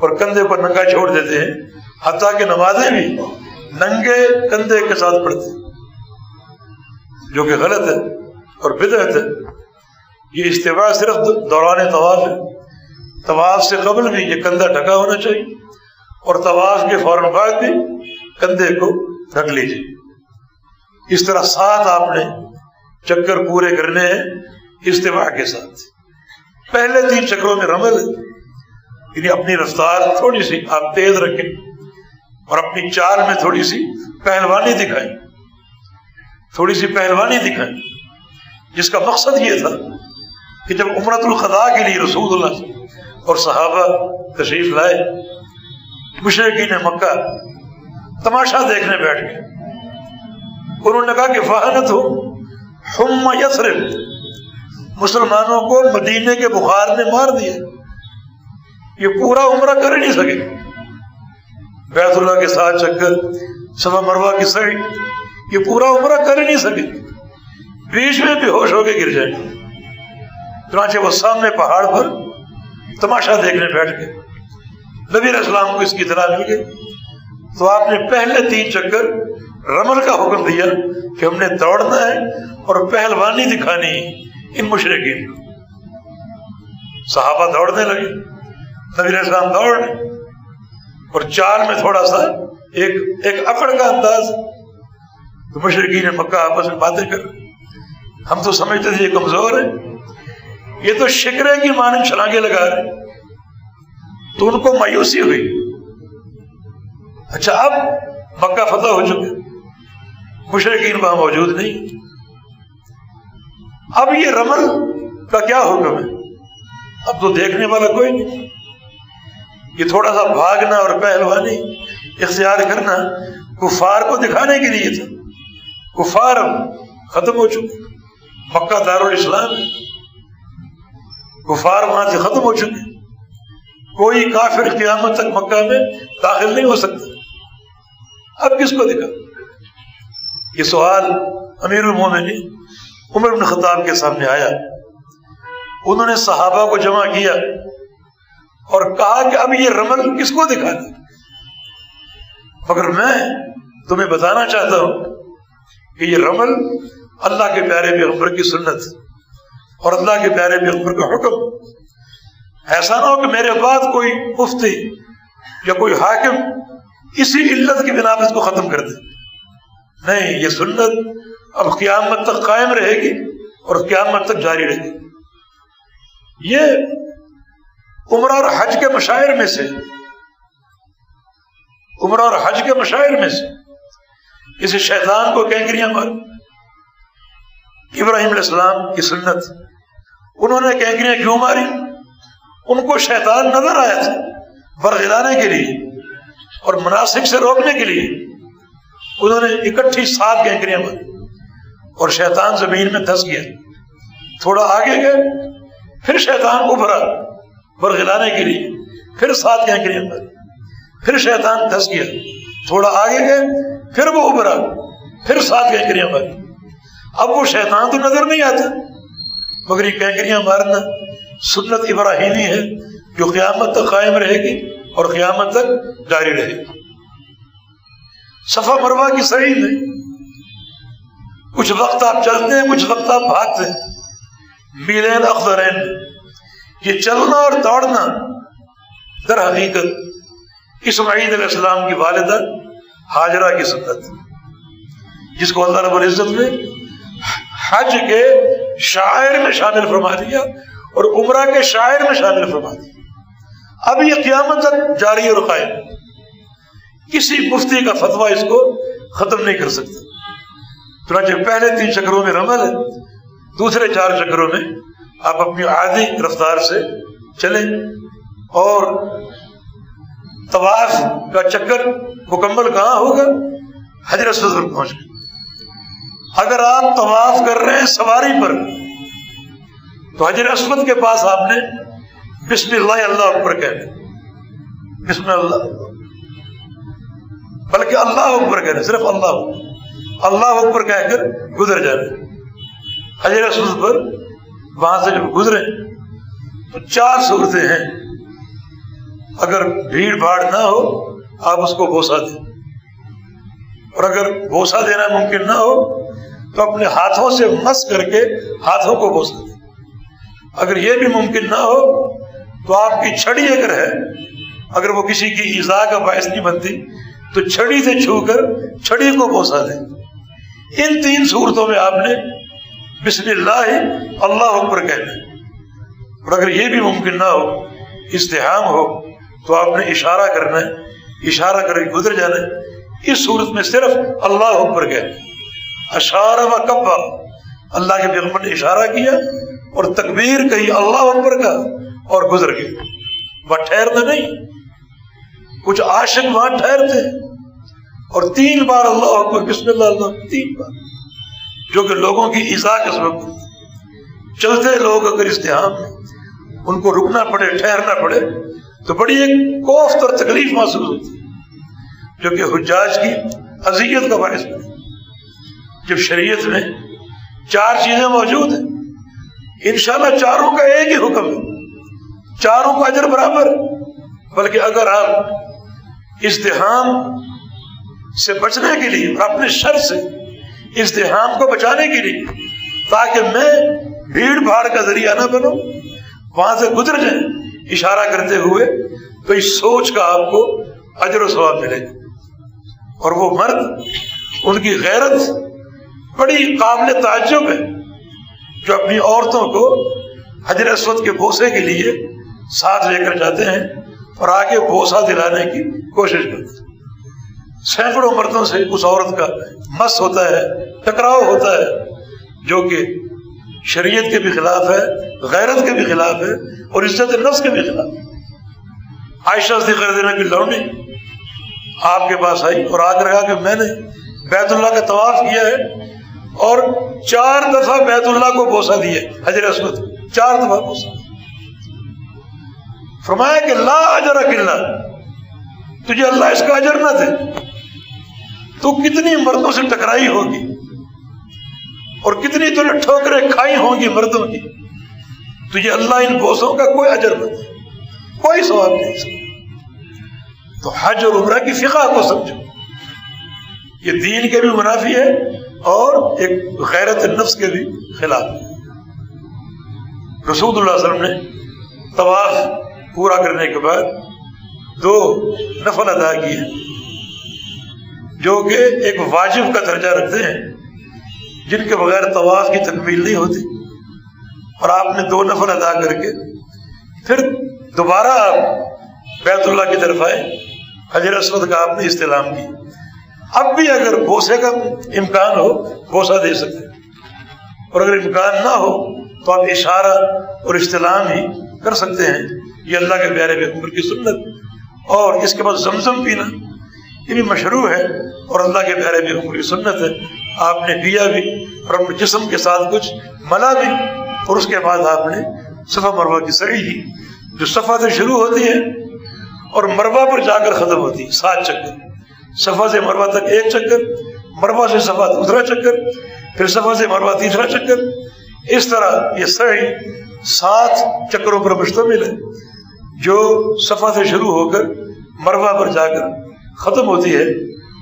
اور کندھے پر ننگا چھوڑ دیتے ہیں، حتیٰ کہ نمازیں بھی ننگے کندھے کے ساتھ پڑھتے ہیں، جو کہ غلط ہے اور بدعت ہے. یہ استباع صرف دوران طواف ہے. طواف سے قبل بھی یہ کندھا ڈھکا ہونا چاہیے، اور طواف کے فوراً بعد بھی کندھے کو ڈھک لیجیے. اس طرح 7 آپ نے چکر پورے کرنے ہیں استباع کے ساتھ. پہلے 3 چکروں میں رمل ہے، یعنی اپنی رفتار تھوڑی سی آپ تیز رکھیں اور اپنی چال میں تھوڑی سی پہلوانی دکھائیں، تھوڑی سی پہلوانی دکھائیں، جس کا مقصد یہ تھا کہ جب عمرۃ القضاء کے لیے رسول اللہ اور صحابہ تشریف لائے، مشرکین مکہ تماشا دیکھنے بیٹھ گئے. انہوں نے کہا کہ فہنت ہو حم یثرب، مسلمانوں کو مدینے کے بخار نے مار دیا، یہ پورا عمرہ کر ہی نہیں سکے. بیت اللہ کے 7 چکر، صفا مروہ کی سعی، یہ پورا عمرہ کر ہی نہیں سکے، بیچ میں بے ہوش ہو کے گر جائیں. چنانچہ وہ سامنے پہاڑ پر تماشا دیکھنے بیٹھ گئے. نبی علیہ السلام کو اس کی اطلاع مل گئی تو آپ نے پہلے 3 چکر رمل کا حکم دیا کہ ہم نے دوڑنا ہے اور پہلوانی دکھانی ہے ان مشرکین کو. صحابہ دوڑنے لگے، نبی علیہ السلام دوڑ رہے، اور چال میں تھوڑا سا ایک اکڑ کا انداز. تو مشرکین مکہ آپس میں باتیں کر رہے. ہم تو سمجھتے تھے یہ کمزور ہے، یہ تو شکرے کی مانند چھلانگے لگا رہے. تو ان کو مایوسی ہوئی. اچھا اب مکہ فتح ہو چکے، مشرکین وہاں موجود نہیں، اب یہ رمل کا کیا حکم ہے؟ اب تو دیکھنے والا کوئی نہیں. یہ تھوڑا سا بھاگنا اور پہلوانی اختیار کرنا کفار کو دکھانے کے لیے تھا. کفار ختم ہو چکے، مکہ دارالاسلام ہے، کفار وہاں سے ختم ہو چکے، کوئی کافر قیامت تک مکہ میں داخل نہیں ہو سکتا. اب کس کو دکھا؟ یہ سوال امیر المومنین عمر بن خطاب کے سامنے آیا. انہوں نے صحابہ کو جمع کیا اور کہا کہ اب یہ رمل کس کو دکھانا؟ مگر میں تمہیں بتانا چاہتا ہوں کہ یہ رمل اللہ کے پیارے پیغمبر کی سنت اور اللہ کے پیارے پیغمبر کا حکم. ایسا نہ ہو کہ میرے بعد کوئی مفتی یا کوئی حاکم اسی علت کی بنا پر اس کو ختم کر دے. نہیں، یہ سنت اب قیامت تک قائم رہے گی اور قیامت تک جاری رہے گی. یہ عمرہ اور حج کے مشاعر میں سے، عمرہ اور حج کے مشاعر میں سے اسے شیطان کو کینکریاں مار. ابراہیم علیہ السلام کی سنت، انہوں نے کینکریاں کیوں ماری؟ ان کو شیطان نظر آیا تھا برگلانے کے لیے اور مناسک سے روکنے کے لیے. انہوں نے اکٹھی 7 کینکریاں ماری اور شیطان زمین میں دھس گیا. تھوڑا آگے گئے، پھر شیطان ابھرا برگلانے کے لیے، پھر 7 کینکریاں ماری، پھر شیطان دھس گیا. تھوڑا آگے گئے، پھر وہ ابھرا، پھر 7 کینکریاں ماری. اب وہ شیطان تو نظر نہیں آتا، مگر یہ کینکریاں مارنا سنت ابراہیمی ہے جو قیامت تک قائم رہے گی اور قیامت تک جاری رہے گی. صفا مروہ کی سعی میں کچھ وقت آپ چلتے ہیں، کچھ وقت آپ بھاگتے ہیں. میلین اخضرین، یہ چلنا اور دوڑنا در حقیقت اسماعیل علیہ السلام کی والدہ ہاجرہ کی سنت، جس کو اللہ رب العزت نے حج کے شاعر میں شامل فرما دیا اور عمرہ کے شاعر میں شامل فرما دیا. اب یہ قیامت تک جاری اور قائم، کسی مفتی کا فتویٰ اس کو ختم نہیں کر سکتا. چنانچہ پہلے 3 چکروں میں رمل ہے، دوسرے 4 چکروں میں آپ اپنی عادی رفتار سے چلیں اور طواف کا چکر مکمل کہاں ہوگا؟ حجر اسود پر پہنچ گئے. اگر آپ طواف کر رہے ہیں سواری پر تو حجر اسود کے پاس آپ نے بسم اللہ اللہ اکبر کہنا، بسم اللہ، بلکہ اللہ اکبر کہنا، صرف اللہ اکبر کہہ کر گزر جانا. حجر اسود پر وہاں سے جب گزرے تو 4 صورتیں ہیں. اگر بھیڑ بھاڑ نہ ہو آپ اس کو بوسہ دیں، اور اگر بوسہ دینا ممکن نہ ہو تو اپنے ہاتھوں سے مس کر کے ہاتھوں کو بوسہ دیں. اگر یہ بھی ممکن نہ ہو تو آپ کی چھڑی اگر ہے، اگر وہ کسی کی ایذا کا باعث نہیں بنتی تو چھڑی سے چھو کر چھڑی کو بوسہ دیں. ان 3 صورتوں میں آپ نے بسم اللہ اللہ اکبر کہنا ہے. اور اگر یہ بھی ممکن نہ ہو، ازدحام ہو، تو آپ نے اشارہ کرنا ہے، اشارہ کر کے گزر جانا ہے. اس صورت میں صرف اللہ اکبر کہنا ہے. اشارہ و کبر، اللہ کے پیغمبر نے اشارہ کیا اور تکبیر کہی، اللہ اکبر کا، اور گزر گئے. وہاں ٹھہرنا نہیں. کچھ عاشق وہاں ٹھہرتے ہیں اور 3 بار اللہ اکبر بسم اللہ اللہ 3 بار، جو کہ لوگوں کی ایذا کا سبب بنتا. چلتے لوگ اگر ازدحام میں ان کو رکنا پڑے، ٹھہرنا پڑے، تو بڑی ایک کوفت اور تکلیف محسوس ہوتی ہے، جو کہ حجاج کی اذیت کا باعث بنے. جب شریعت میں 4 چیزیں موجود ہیں، انشاءاللہ چاروں کا ایک ہی حکم ہے، چاروں کا اجر برابر. بلکہ اگر آپ ازدحام سے بچنے کے لیے اور اپنے شر سے ازدحام کو بچانے کے لیے، تاکہ میں بھیڑ بھاڑ کا ذریعہ نہ بنوں، وہاں سے گزر جائیں اشارہ کرتے ہوئے، تو اس سوچ کا آپ کو اجر و ثواب ملے گا. اور وہ مرد، ان کی غیرت بڑی قابل تعجب ہے، جو اپنی عورتوں کو حجر اسود کے بوسے کے لیے ساتھ لے کر جاتے ہیں اور آگے بوسہ دلانے کی کوشش کرتے ہیں. سینکڑوں مردوں سے اس عورت کا مس ہوتا ہے، ٹکراؤ ہوتا ہے، جو کہ شریعت کے بھی خلاف ہے، غیرت کے بھی خلاف ہے اور عزت نفس کے بھی خلاف ہے. عائشہ صدیقہ رضی اللہ عنہا کی لونڈی آپ کے پاس آئی اور آ کر کہا کہ میں نے بیت اللہ کا طواف کیا ہے اور 4 دفعہ بیت اللہ کو بوسہ دیا، حجر اسود 4 دفعہ بوسہ۔ فرمایا کہ لا اجر الا، تجھے اللہ اس کا اجر نہ دے، تو کتنی مردوں سے ٹکرائی ہوگی اور کتنی تو نے ٹھوکریں کھائی ہوں گی مردوں کی، تجھے اللہ ان بوسوں کا کوئی اجر نہ دے، کوئی ثواب نہیں اس کا۔ تو حج اور عمرہ کی فقہ کو سمجھو، یہ دین کے بھی منافی ہے اور ایک غیرت النفس کے بھی خلاف ہے۔ رسول اللہ صلی اللہ علیہ وسلم نے طواف پورا کرنے کے بعد 2 نفل ادا کیے جو کہ ایک واجب کا درجہ رکھتے ہیں، جن کے بغیر طواف کی تکمیل نہیں ہوتی، اور آپ نے 2 نفل ادا کر کے پھر دوبارہ آپ بیت اللہ کی طرف آئے، حجر اسود کا آپ نے استلام کی۔ اب بھی اگر بوسے کا امکان ہو بوسہ دے سکتے، اور اگر امکان نہ ہو تو آپ اشارہ اور استلام ہی کر سکتے ہیں، یہ اللہ کے پیارے پیغمبر کی سنت۔ اور اس کے بعد زمزم پینا یہ بھی مشروع ہے اور اللہ کے پیارے پیغمبر کی سنت ہے، آپ نے پیا بھی اور اپنے جسم کے ساتھ کچھ ملا بھی، اور اس کے بعد آپ نے صفا مروہ کی سعی کی، جو صفا سے شروع ہوتی ہے اور مروہ پر جا کر ختم ہوتی ہے، 7 چکر، صفا سے مروہ تک 1 چکر، مروہ سے صفا دوسرا چکر، پھر صفا سے مروہ تیسرا چکر، اس طرح یہ سعی 7 چکروں پر مشتمل ہے، جو صفا سے شروع ہو کر مروہ پر جا کر ختم ہوتی ہے،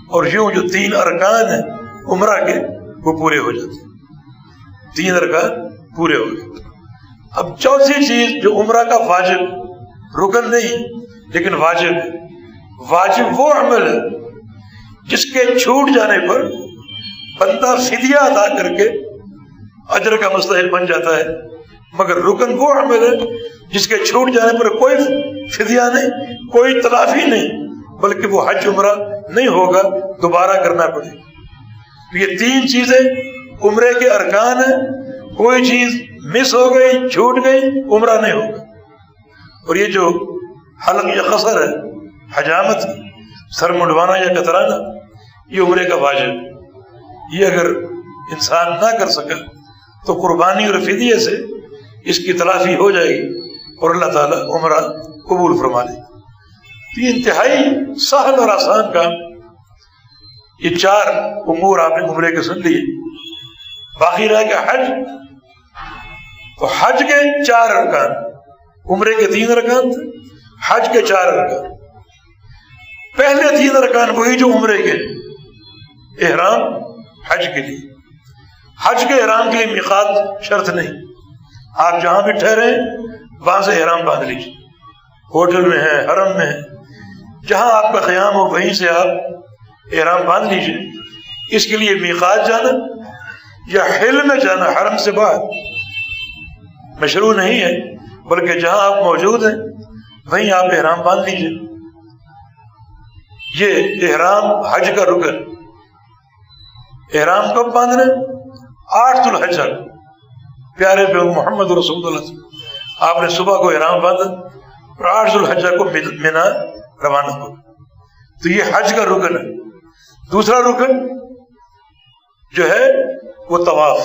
اور یوں جو 3 ارکان ہیں عمرہ کے وہ پورے ہو جاتے ہیں، 3 ارکان پورے ہو گئے۔ اب چوتھی چیز جو عمرہ کا واجب، رکن نہیں لیکن واجب ہے، واجب وہ عمل ہے جس کے چھوٹ جانے پر بندہ فدیہ ادا کر کے اجر کا مستحق بن جاتا ہے، مگر رکن وہ عمل ہے جس کے چھوٹ جانے پر کوئی فدیہ نہیں، کوئی تلافی نہیں، بلکہ وہ حج عمرہ نہیں ہوگا، دوبارہ کرنا پڑے گا۔ یہ 3 چیزیں عمرے کے ارکان ہیں، کوئی چیز مس ہو گئی، چھوٹ گئی، عمرہ نہیں ہوگا۔ اور یہ جو حلق یا قصر ہے، حجامت، سر منڈوانا یا کترانا، یہ عمرے کا واجب، یہ اگر انسان نہ کر سکا تو قربانی اور فدیے سے اس کی تلافی ہو جائے گی اور اللہ تعالیٰ عمرہ قبول فرما لے گا۔ یہ انتہائی سہل اور آسان کام، یہ 4 امور آپ نے عمرے کے سن لیے، باقی رہ گیا حج۔ تو حج کے 4 ارکان، عمرے کے 3 ارکان تھے، حج کے 4 ارکان۔ پہلے 3 ارکان وہی جو عمرے کے، احرام حج کے لیے، حج کے احرام کے لیے میقات شرط نہیں، آپ جہاں بھی ٹھہرے وہاں سے احرام باندھ لیجیے، ہوٹل میں ہے، حرم میں ہے، جہاں آپ کا قیام ہو وہیں سے آپ احرام باندھ لیجیے۔ اس کے لیے میقات جانا یا حل میں جانا حرم سے باہر مشروع نہیں ہے، بلکہ جہاں آپ موجود ہیں وہیں آپ احرام باندھ لیجیے۔ یہ احرام حج کا رکن۔ احرام کب باندھنا؟ 8 ذو الحجہ، پیارے پیغمبر محمد رسول اللہ صلی اللہ علیہ وسلم، آپ نے صبح کو احرام باندھا اور 8 ذو الحجہ کو منا روانہ ہو۔ تو یہ حج کا رکن ہے۔ دوسرا رکن جو ہے وہ طواف،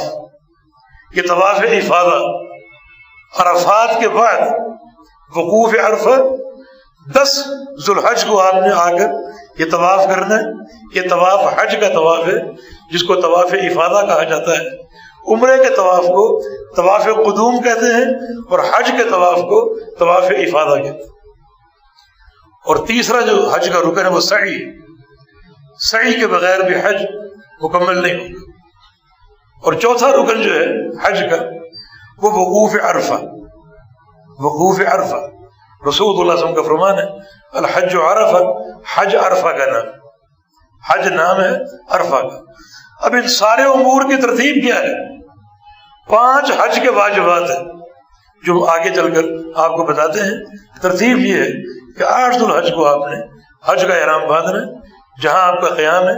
یہ طواف افاضہ، عرفات کے بعد وقوف عرفہ 10 ذو الحج کو آپ نے آ کر یہ طواف کرنا ہے۔ یہ طواف حج کا طواف ہے جس کو طواف افاضہ کہا جاتا ہے۔ عمرے کے طواف کو طواف قدوم کہتے ہیں اور حج کے طواف کو طواف افاضہ کہتے ہیں۔ اور تیسرا جو حج کا رکن ہے وہ سعی، سعی کے بغیر بھی حج مکمل نہیں ہوگا۔ اور چوتھا رکن جو ہے حج کا وہ وقوف عرفہ، وقوف عرفہ، رسول اللہ صلی اللہ علیہ وسلم کا فرمان ہے الحج عرفہ، حج عرفہ کا نام، حج نام ہے عرفہ کا۔ اب ان سارے امور کی ترتیب کیا ہے؟ 5 حج کے واجبات ہیں جو آگے چل کر آپ کو بتاتے ہیں۔ ترتیب یہ ہے کہ 8 ذو الحج کو آپ نے حج کا احرام باندھنا ہے، جہاں آپ کا قیام ہے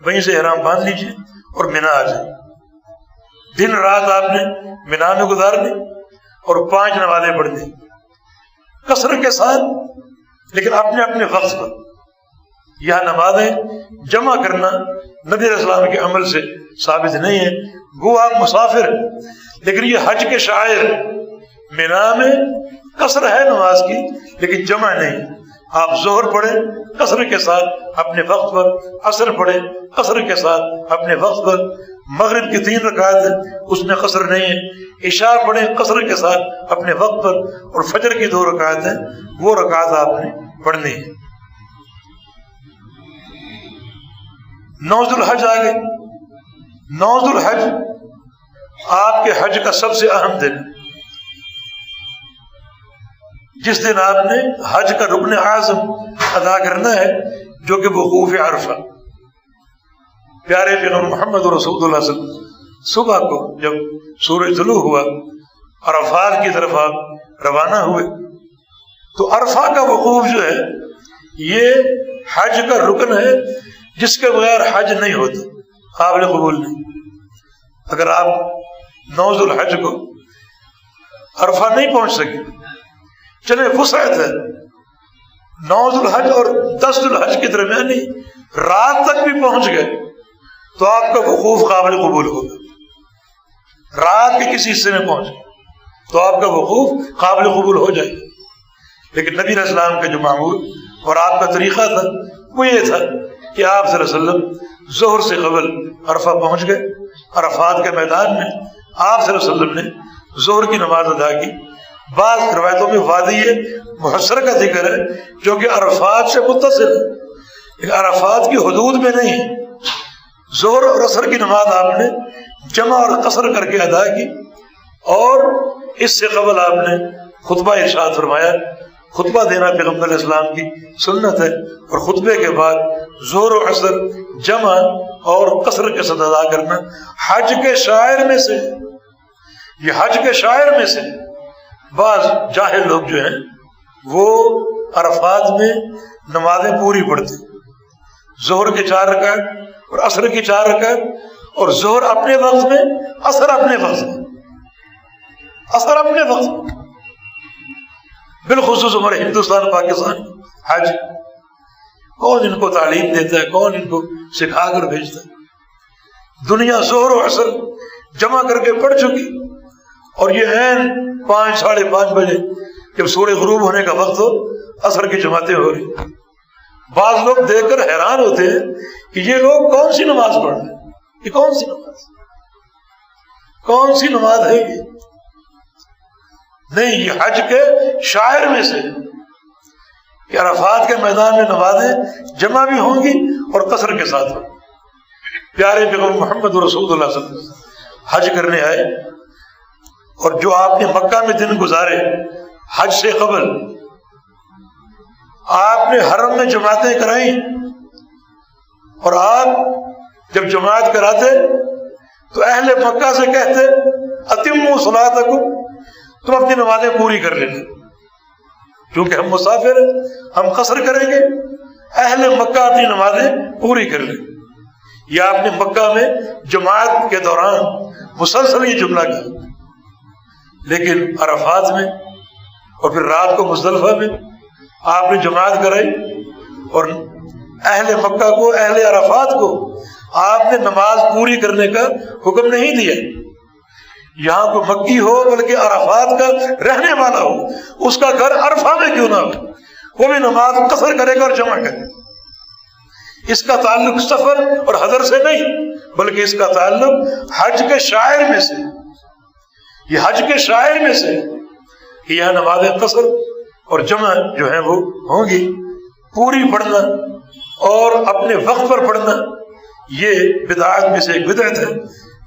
وہیں سے احرام باندھ لیجیے اور منا آ جائیں۔ دن رات آپ نے منا میں گزارنی اور 5 نمازیں پڑھنی، قصر کے ساتھ لیکن اپنے اپنے وقت پر. یہاں نمازیں جمع کرنا نبی علیہ السلام کے عمل سے ثابت نہیں ہے. گو آپ مسافر ہیں، لیکن یہ حج کے شاعر مینا میں قصر ہے نماز کی لیکن جمع نہیں. آپ ظہر پڑھیں قصر کے ساتھ اپنے وقت پر، عصر پڑھیں قصر کے ساتھ اپنے وقت پر. مغرب کی 3 رکعت ہے اس میں قصر نہیں ہے. عشاء پڑھیں قصر کے ساتھ اپنے وقت پر، اور فجر کی 2 رکعت ہیں وہ رکعت آپ نے پڑھنی ہے. 9 ذو الحج آ گئے. 9 ذو الحج آپ کے حج کا سب سے اہم دن، جس دن آپ نے حج کا رکن اعظم ادا کرنا ہے جو کہ وقوف عرفہ. پیارے پیغمبر محمد رسول اللہ صلی اللہ علیہ وسلم صبح کو جب سورج طلوع ہوا عرفات کی طرف آپ روانہ ہوئے تو عرفہ کا وقوف جو ہے یہ حج کا رکن ہے جس کے بغیر حج نہیں ہوتا، قابل قبول نہیں. اگر آپ 9 ذو الحج کو عرفہ نہیں پہنچ سکے، چلے وسعت ہے 9 ذو الحج اور 10 ذو الحج کے درمیانی رات تک بھی پہنچ گئے تو آپ کا وقوف قابل قبول ہوگا. رات کے کسی حصے میں پہنچ گئے تو آپ کا وقوف قابل قبول ہو جائے گا. لیکن نبی علیہ السلام کا جو معمول اور آپ کا طریقہ تھا وہ یہ تھا کہ آپ صلی اللہ علیہ وسلم ظہر سے قبل عرفہ پہنچ گئے. عرفات کے میدان میں آپ صلی اللہ علیہ وسلم نے ظہر کی نماز ادا کی. بعض روایتوں میں وادی محصر کا ذکر ہے جو کہ عرفات سے متصل ہے لیکن عرفات کی حدود میں نہیں ہے. ظہر اور عصر کی نماز آپ نے جمع اور قصر کر کے ادا کی، اور اس سے قبل آپ نے خطبہ ارشاد فرمایا. خطبہ دینا پیغمبر علیہ السلام کی سنت ہے، اور خطبے کے بعد ظہر و عصر جمع اور قصر کے ساتھ ادا کرنا حج کے شاعر میں سے. یہ حج کے شاعر میں سے بعض جاہل لوگ جو ہیں وہ عرفات میں نمازیں پوری پڑھتے، ظہر کے 4 رکعت اور عصر کی 4 رکعت، اور ظہر اپنے وقت میں، عصر اپنے وقت میں، عصر اپنے وقت میں. بالخصوص ہمارے ہندوستان پاکستان حج کون ان کو تعلیم دیتا ہے، کون ان کو سکھا کر بھیجتا ہے؟ دنیا ظہر و عصر جمع کر کے پڑھ چکی، اور یہ عین 5 ساڑھے 5 بجے جب سورج غروب ہونے کا وقت ہو عصر کی جماعتیں ہو رہی. بعض لوگ دیکھ کر حیران ہوتے ہیں کہ یہ لوگ کون سی نماز پڑھ رہے ہیں، یہ کون سی نماز، کون سی نماز ہے یہ؟ نہیں، یہ حج کے شاعر میں سے کہ عرفات کے میدان میں نمازیں جمع بھی ہوں گی اور قصر کے ساتھ ہوں. پیارے پیغمبر محمد رسول اللہ صلی اللہ علیہ وسلم حج کرنے آئے، اور جو آپ نے مکہ میں دن گزارے حج سے قبل، آپ نے حرم میں جماعتیں کرائیں، اور آپ جب جماعت کراتے تو اہل مکہ سے کہتے اتموا صلاتکم، تم اپنی نمازیں پوری کر لینا، کیونکہ ہم مسافر ہیں، ہم قصر کریں گے. اہل مکہ اپنی نمازیں پوری کر لیں. یا آپ نے مکہ میں جماعت کے دوران مسلسل یہ جملہ کیا، لیکن عرفات میں اور پھر رات کو مزدلفہ میں آپ نے جماعت کرائی، اور اہل مکہ کو، اہل عرفات کو آپ نے نماز پوری کرنے کا حکم نہیں دیا. یہاں کو مکی ہو بلکہ عرفات کا رہنے والا ہو، اس کا گھر عرفہ میں کیوں نہ ہو، وہ بھی نماز قصر کرے گا اور جمع کرے گا. اس کا تعلق سفر اور حضر سے نہیں، بلکہ اس کا تعلق حج کے شاعر میں سے. یہ حج کے شاعر میں سے کہ یہاں نماز قصر اور جمع جو ہیں وہ ہوں گی. پوری پڑھنا اور اپنے وقت پر پڑھنا یہ بدعات میں سے ایک بدعت ہے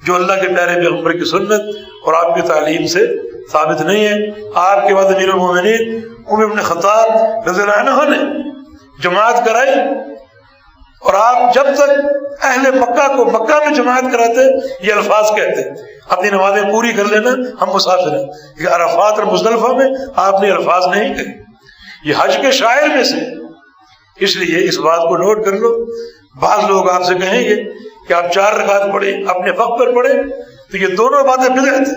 جو اللہ کے پیارے پیغمبر کی سنت اور آپ کی تعلیم سے ثابت نہیں ہے. آپ کے بعد امیر المومنین عمر بن خطاب رضی اللہ عنہ نے جماعت کرائی، اور آپ جب تک اہل مکہ کو مکہ میں جماعت کراتے یہ الفاظ کہتے اپنی نمازیں پوری کر لینا، ہم مسافر ہیں. کہ عرفات اور مزدلفہ میں آپ نے الفاظ نہیں کہے. یہ حج کے شاعر میں سے، اس لیے اس بات کو نوٹ کر لو. بعض لوگ آپ سے کہیں گے کہ آپ 4 رکعت پڑھیں، اپنے وقت پر پڑھیں، تو یہ دونوں باتیں بدعت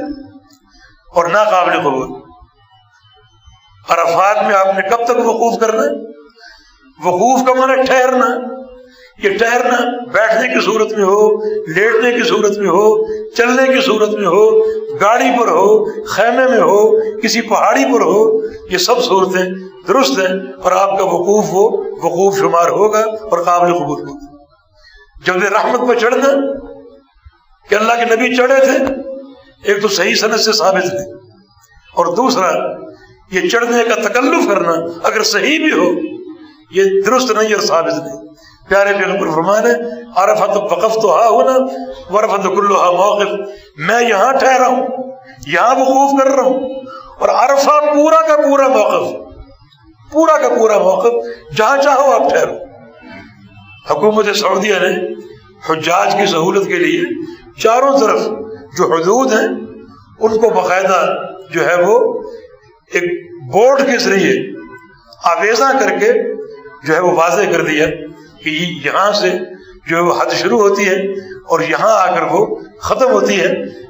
اور ناقابل قبول. عرفات میں آپ نے کب تک وقوف کرنا ہے؟ وقوف کا معنی ٹھہرنا. یہ ٹھہرنا بیٹھنے کی صورت میں ہو، لیٹنے کی صورت میں ہو، چلنے کی صورت میں ہو، گاڑی پر ہو، خیمے میں ہو، کسی پہاڑی پر ہو، یہ سب صورتیں درست ہیں اور آپ کا وقوف وہ وقوف شمار ہوگا اور قابل قبول ہوگا. جبل رحمت پہ چڑھنا کہ اللہ کے نبی چڑھے تھے، ایک تو صحیح سند سے ثابت ہے، اور دوسرا یہ چڑھنے کا تکلف کرنا اگر صحیح بھی ہو یہ درست نہیں اور ثابت نہیں. پیارے پیغمبر فرمانے عرفۃ وقفت ہا ہونا ورفۃ کلھا موقف، میں یہاں ٹھہرا ہوں، یہاں وقوف کر رہا ہوں، اور عرفہ پورا کا پورا موقف، پورا کا پورا موقف جہاں چاہو آپ ٹھہرو. حکومت سعودیہ نے حجاج کی سہولت کے لیے چاروں طرف جو حدود ہیں ان کو باقاعدہ جو ہے وہ ایک بورڈ کے ذریعے آویزاں کر کے جو ہے وہ واضح کر دیا کہ یہاں سے جو ہے وہ حد شروع ہوتی ہے اور یہاں آ کر وہ ختم ہوتی ہے.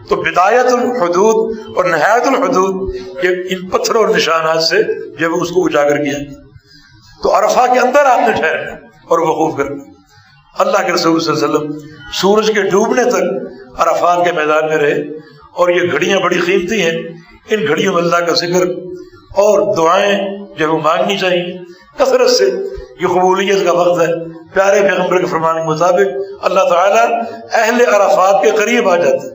تو بدایت الحدود اور نہایت الحدود یہ ان پتھروں اور نشانات سے جب اس کو اجاگر کیا. تو عرفہ کے اندر آپ نے ٹھہرنا اور وقوف کرنا. اللہ کے رسول صلی اللہ علیہ وسلم سورج کے ڈوبنے تک عرفات کے میدان میں رہے، اور یہ گھڑیاں بڑی قیمتی ہیں. ان گھڑیوں میں اللہ کا ذکر اور دعائیں جو وہ مانگنی چاہیے کثرت سے. یہ قبولیت کا وقت ہے. پیارے پیغمبر کے فرمان کے مطابق اللہ تعالیٰ اہل عرفات کے قریب آ جاتا ہے،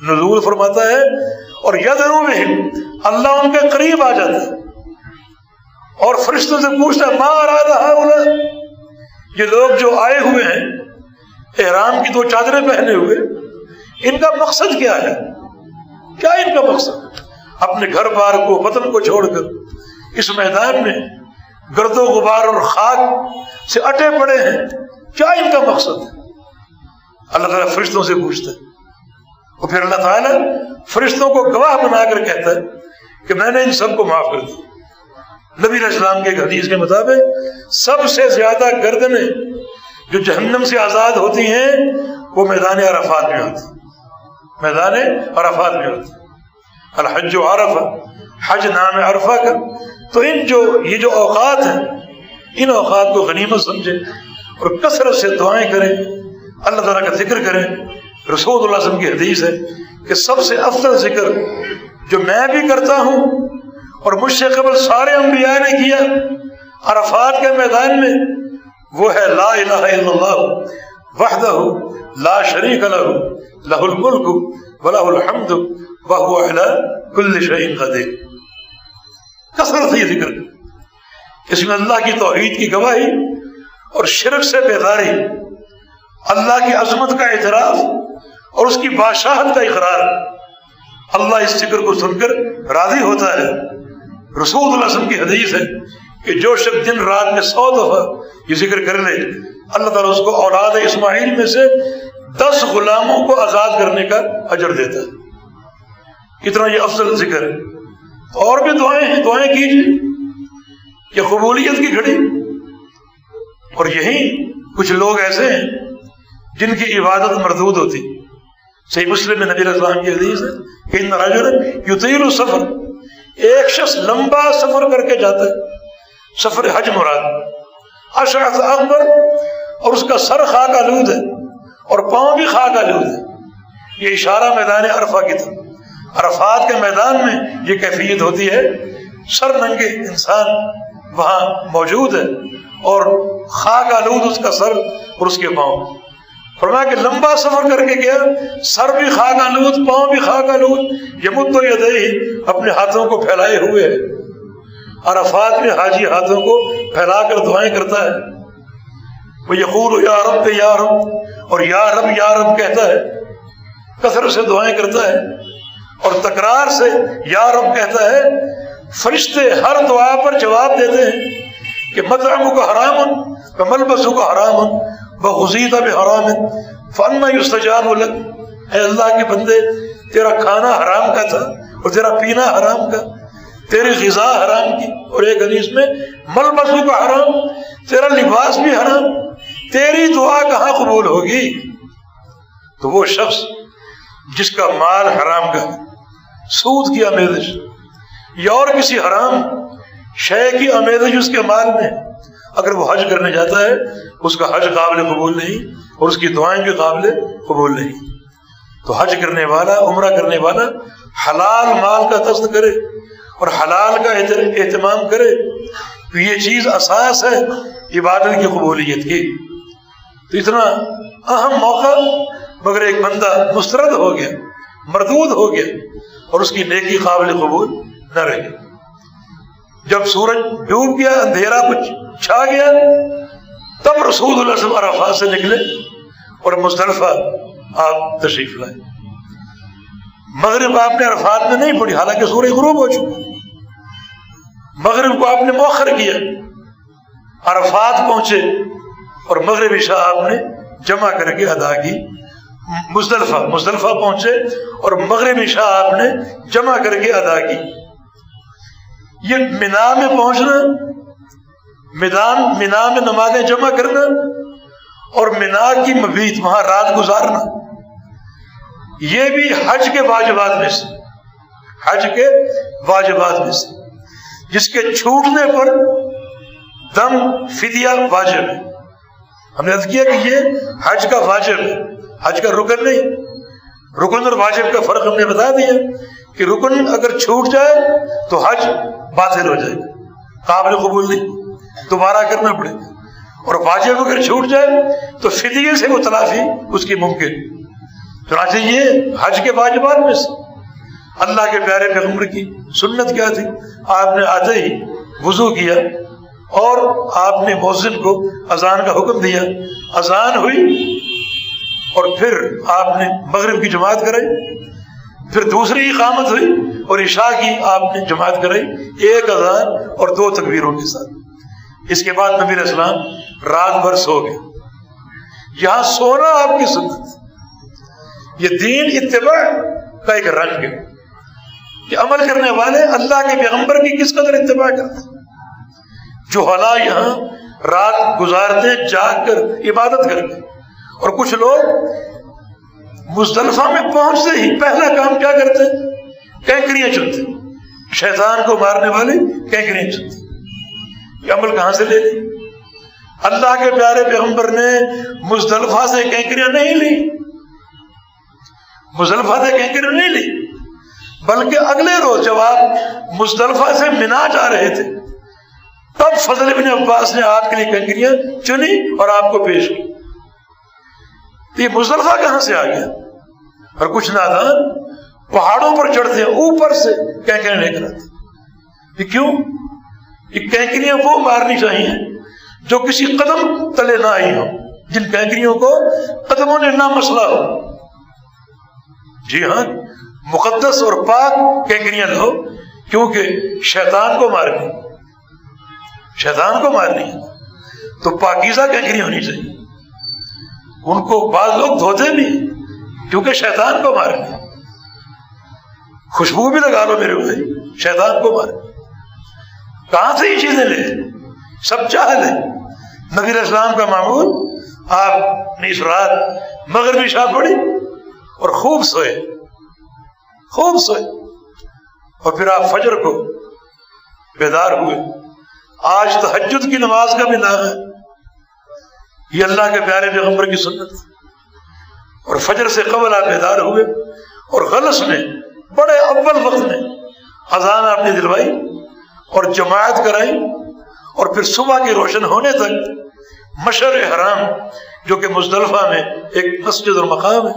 نزول فرماتا ہے، اور یدنو بہم، اللہ ان کے قریب آ جاتا ہے اور فرشتوں سے پوچھتا ہے ما اراد ہؤلاء، یہ لوگ جو آئے ہوئے ہیں احرام کی 2 چادریں پہنے ہوئے، ان کا مقصد کیا ہے؟ کیا ان کا مقصد؟ اپنے گھر بار کو وطن کو چھوڑ کر اس میدان میں گرد و غبار اور خاک سے اٹے پڑے ہیں، کیا ان کا مقصد ہے؟ اللہ تعالیٰ فرشتوں سے پوچھتا ہے، اور پھر اللہ تعالیٰ فرشتوں کو گواہ بنا کر کہتا ہے کہ میں نے ان سب کو معاف کر دیا. نبی علیہ السلام کے ایک حدیث کے مطابق سب سے زیادہ گردنیں جو جہنم سے آزاد ہوتی ہیں وہ میدان عرفات میں ہوتی ہیں، میدان عرفات میں ہوتی ہیں. الحج عرفہ، حج نام عرفہ کا. تو یہ جو اوقات ہیں ان اوقات کو غنیمت سمجھیں اور کثرت سے دعائیں کریں، اللہ تعالیٰ کا ذکر کریں. رسول اللہ صلی اللہ علیہ وسلم کی حدیث ہے کہ سب سے افضل ذکر جو میں بھی کرتا ہوں اور مجھ سے قبل سارے انبیاء نے کیا عرفات کے میدان میں، وہ ہے لا الہ الا اللہ وحدہ لا شریک لہ لہ الملک ولہ الحمد وہو علی کل شیء قدیر. کثرت سے یہ ذکر اس میں اللہ کی توحید کی گواہی اور شرک سے بیداری، اللہ کی عظمت کا اعتراف اور اس کی بادشاہت کا اقرار. اللہ اس ذکر کو سن کر راضی ہوتا ہے. رسول اللہ صلی اللہ علیہ وسلم کی حدیث ہے کہ جو شخص دن رات میں 100 دفعہ یہ ذکر کر لے اللہ تعالیٰ اس کو اولاد اسماعیل میں سے 10 غلاموں کو آزاد کرنے کا اجر دیتا ہے. کتنا یہ افضل ذکر ہے. اور بھی دعائیں ہیں، دعائیں کیجیے. یہ قبولیت کی گھڑی. اور یہی کچھ لوگ ایسے ہیں جن کی عبادت مردود ہوتی. صحیح مسلم میں نبی علیہ السلام کی حدیث ہے کہ ان رجل یطیل السفر، ایک شخص لمبا سفر کر کے جاتا ہے، سفر حج مراد، اشعث اغبر، اور اس کا سر خاک آلود ہے اور پاؤں بھی خاک آلود ہے. یہ اشارہ میدان عرفہ کی طرف. عرفات کے میدان میں یہ کیفیت ہوتی ہے، سر ننگے انسان وہاں موجود ہے اور خاک آلود اس کا سر اور اس کے پاؤں. فرمایا کہ لمبا سفر کر کے گیا، سر بھی خاک آلود، پاؤں بھی خاک آلود، یمد یدیہ، اپنے ہاتھوں کو پھیلائے ہوئے ہے. عرفات میں حاجی ہاتھوں کو پھیلا کر دعائیں کرتا ہے. وہ یقول یا رب یا رب، اور یا رب کہتا ہے، کثرت سے دعائیں کرتا ہے اور تکرار سے یا رب کہتا ہے. فرشتے ہر دعا پر جواب دیتے ہیں کہ مطعمک حرام وملبسک حرام وغذیت بحرام فانا یستجاب لک. اے اللہ کے بندے، تیرا کھانا حرام کا تھا اور تیرا پینا حرام کا، تیری غذا حرام کی، اور ایک حدیث میں ملبسک حرام، تیرا لباس بھی حرام، تیری دعا کہاں قبول ہوگی؟ تو وہ شخص جس کا مال حرام کا، سود کی آمیزش یا اور کسی حرام شے کی آمیزش اس کے مال میں، اگر وہ حج کرنے جاتا ہے اس کا حج قابل قبول نہیں اور اس کی دعائیں بھی قابل قبول نہیں. تو حج کرنے والا، عمرہ کرنے والا حلال مال کا قصد کرے اور حلال کا اہتمام کرے، تو یہ چیز اساس ہے عبادت کی قبولیت کی. تو اتنا اہم موقع، مگر ایک بندہ مسترد ہو گیا، مردود ہو گیا اور اس کی نیکی قابل قبول نہ رہی. جب سورج ڈوب گیا، اندھیرا کچھ چھا گیا، تب رسول اللہ صلی اللہ علیہ وسلم عرفات سے نکلے اور مزدلفہ آپ تشریف لائے. مغرب آپ نے عرفات میں نہیں پڑھی، حالانکہ سورج غروب ہو چکا. مغرب کو آپ نے مؤخر کیا، عرفات پہنچے اور مغرب عشاء آپ نے جمع کر کے ادا کی. مزدلفہ پہنچے اور مغرب عشاء آپ نے جمع کر کے ادا کی. یہ منا میں پہنچنا، منا میں نمازیں جمع کرنا اور منا کی مبیت، وہاں رات گزارنا، یہ بھی حج کے واجبات میں سے، حج کے واجبات میں سے، جس کے چھوٹنے پر دم فدیہ واجب ہے. ہم نے عرض کیا کہ یہ حج کا واجب ہے، حج کا رکن نہیں. رکن اور واجب کا فرق ہم نے بتا دیا کہ رکن اگر چھوٹ جائے تو حج باطل ہو جائے گا، قابل قبول نہیں، دوبارہ کرنا پڑے گا. اور واجب اگر چھوٹ جائے تو فدیے سے وہ تلافی اس کی ممکن. چنانچہ یہ حج کے واجبات میں سے. اللہ کے پیارے پیغمبر کی سنت کیا تھی؟ آپ نے آتے ہی وضو کیا اور آپ نے مؤذن کو اذان کا حکم دیا. اذان ہوئی اور پھر آپ نے مغرب کی جماعت کرائی، پھر دوسری اقامت ہوئی اور عشاء کی آپ نے جماعت کرائی، ایک اذان اور 2 تکبیروں کے ساتھ. اس کے بعد نبی علیہ السلام رات بھر سو گئے. یہاں سونا آپ کی سنت. یہ دین اتباع کا ایک رنگ ہے کہ عمل کرنے والے اللہ کے پیغمبر کی کس قدر اتباع کرتے ہیں. جو حالا یہاں رات گزارتے ہیں جاگ کر، عبادت کر کے، اور کچھ لوگ مزدلفہ میں پہنچتے ہی پہلا کام کیا کرتے ہیں؟ کینکریاں چنتے. شیطان کو مارنے والے کینکریاں چنتے. یہ عمل کہاں سے لے لی؟ اللہ کے پیارے پیغمبر نے مزدلفہ سے کینکریاں نہیں لی، مزدلفہ سے کینکریاں نہیں لی، بلکہ اگلے روز جب آپ مزدلفہ سے منا جا رہے تھے تب فضل بن عباس نے آپ کے لیے کینکریاں چنی اور آپ کو پیش کی. یہ مزدلفہ کہاں سے آ گیا؟ اور کچھ نادان پہاڑوں پر چڑھتے ہیں، اوپر سے کینکریاں لے کر آتے. یہ کیوں؟ یہ کینکریاں وہ مارنی چاہیے جو کسی قدم تلے نہ آئی ہو، جن کینکریوں کو قدموں نے نہ مسلا ہو. جی ہاں، مقدس اور پاک کینکریاں لو، کیونکہ شیطان کو مارنی ہے تو پاکیزہ کینکریاں ہونی چاہیے. ان کو بعض لوگ دھوتے بھی کیونکہ شیطان کو مارنی. خوشبو بھی لگا لو میرے بھائی، شیطان کو مارنی. کہاں سے یہ چیزیں لے؟ سب چاہ لیں. نبی علیہ السلام کا معمول، آپ نے اس رات مغربی عشاء پڑھی اور خوب سوئے اور پھر آپ فجر کو بیدار ہوئے. آج تہجد کی نماز کا بھی نام ہے. یہ اللہ کے پیارے پیغمبر کی سنت. اور فجر سے قبل آپ بیدار ہوئے اور غلس میں بڑے اول وقت میں اذان آپ نے دلوائی اور جماعت کرائی، اور پھر صبح کی روشن ہونے تک مشعر حرام جو کہ مزدلفہ میں ایک مسجد اور مقام ہے،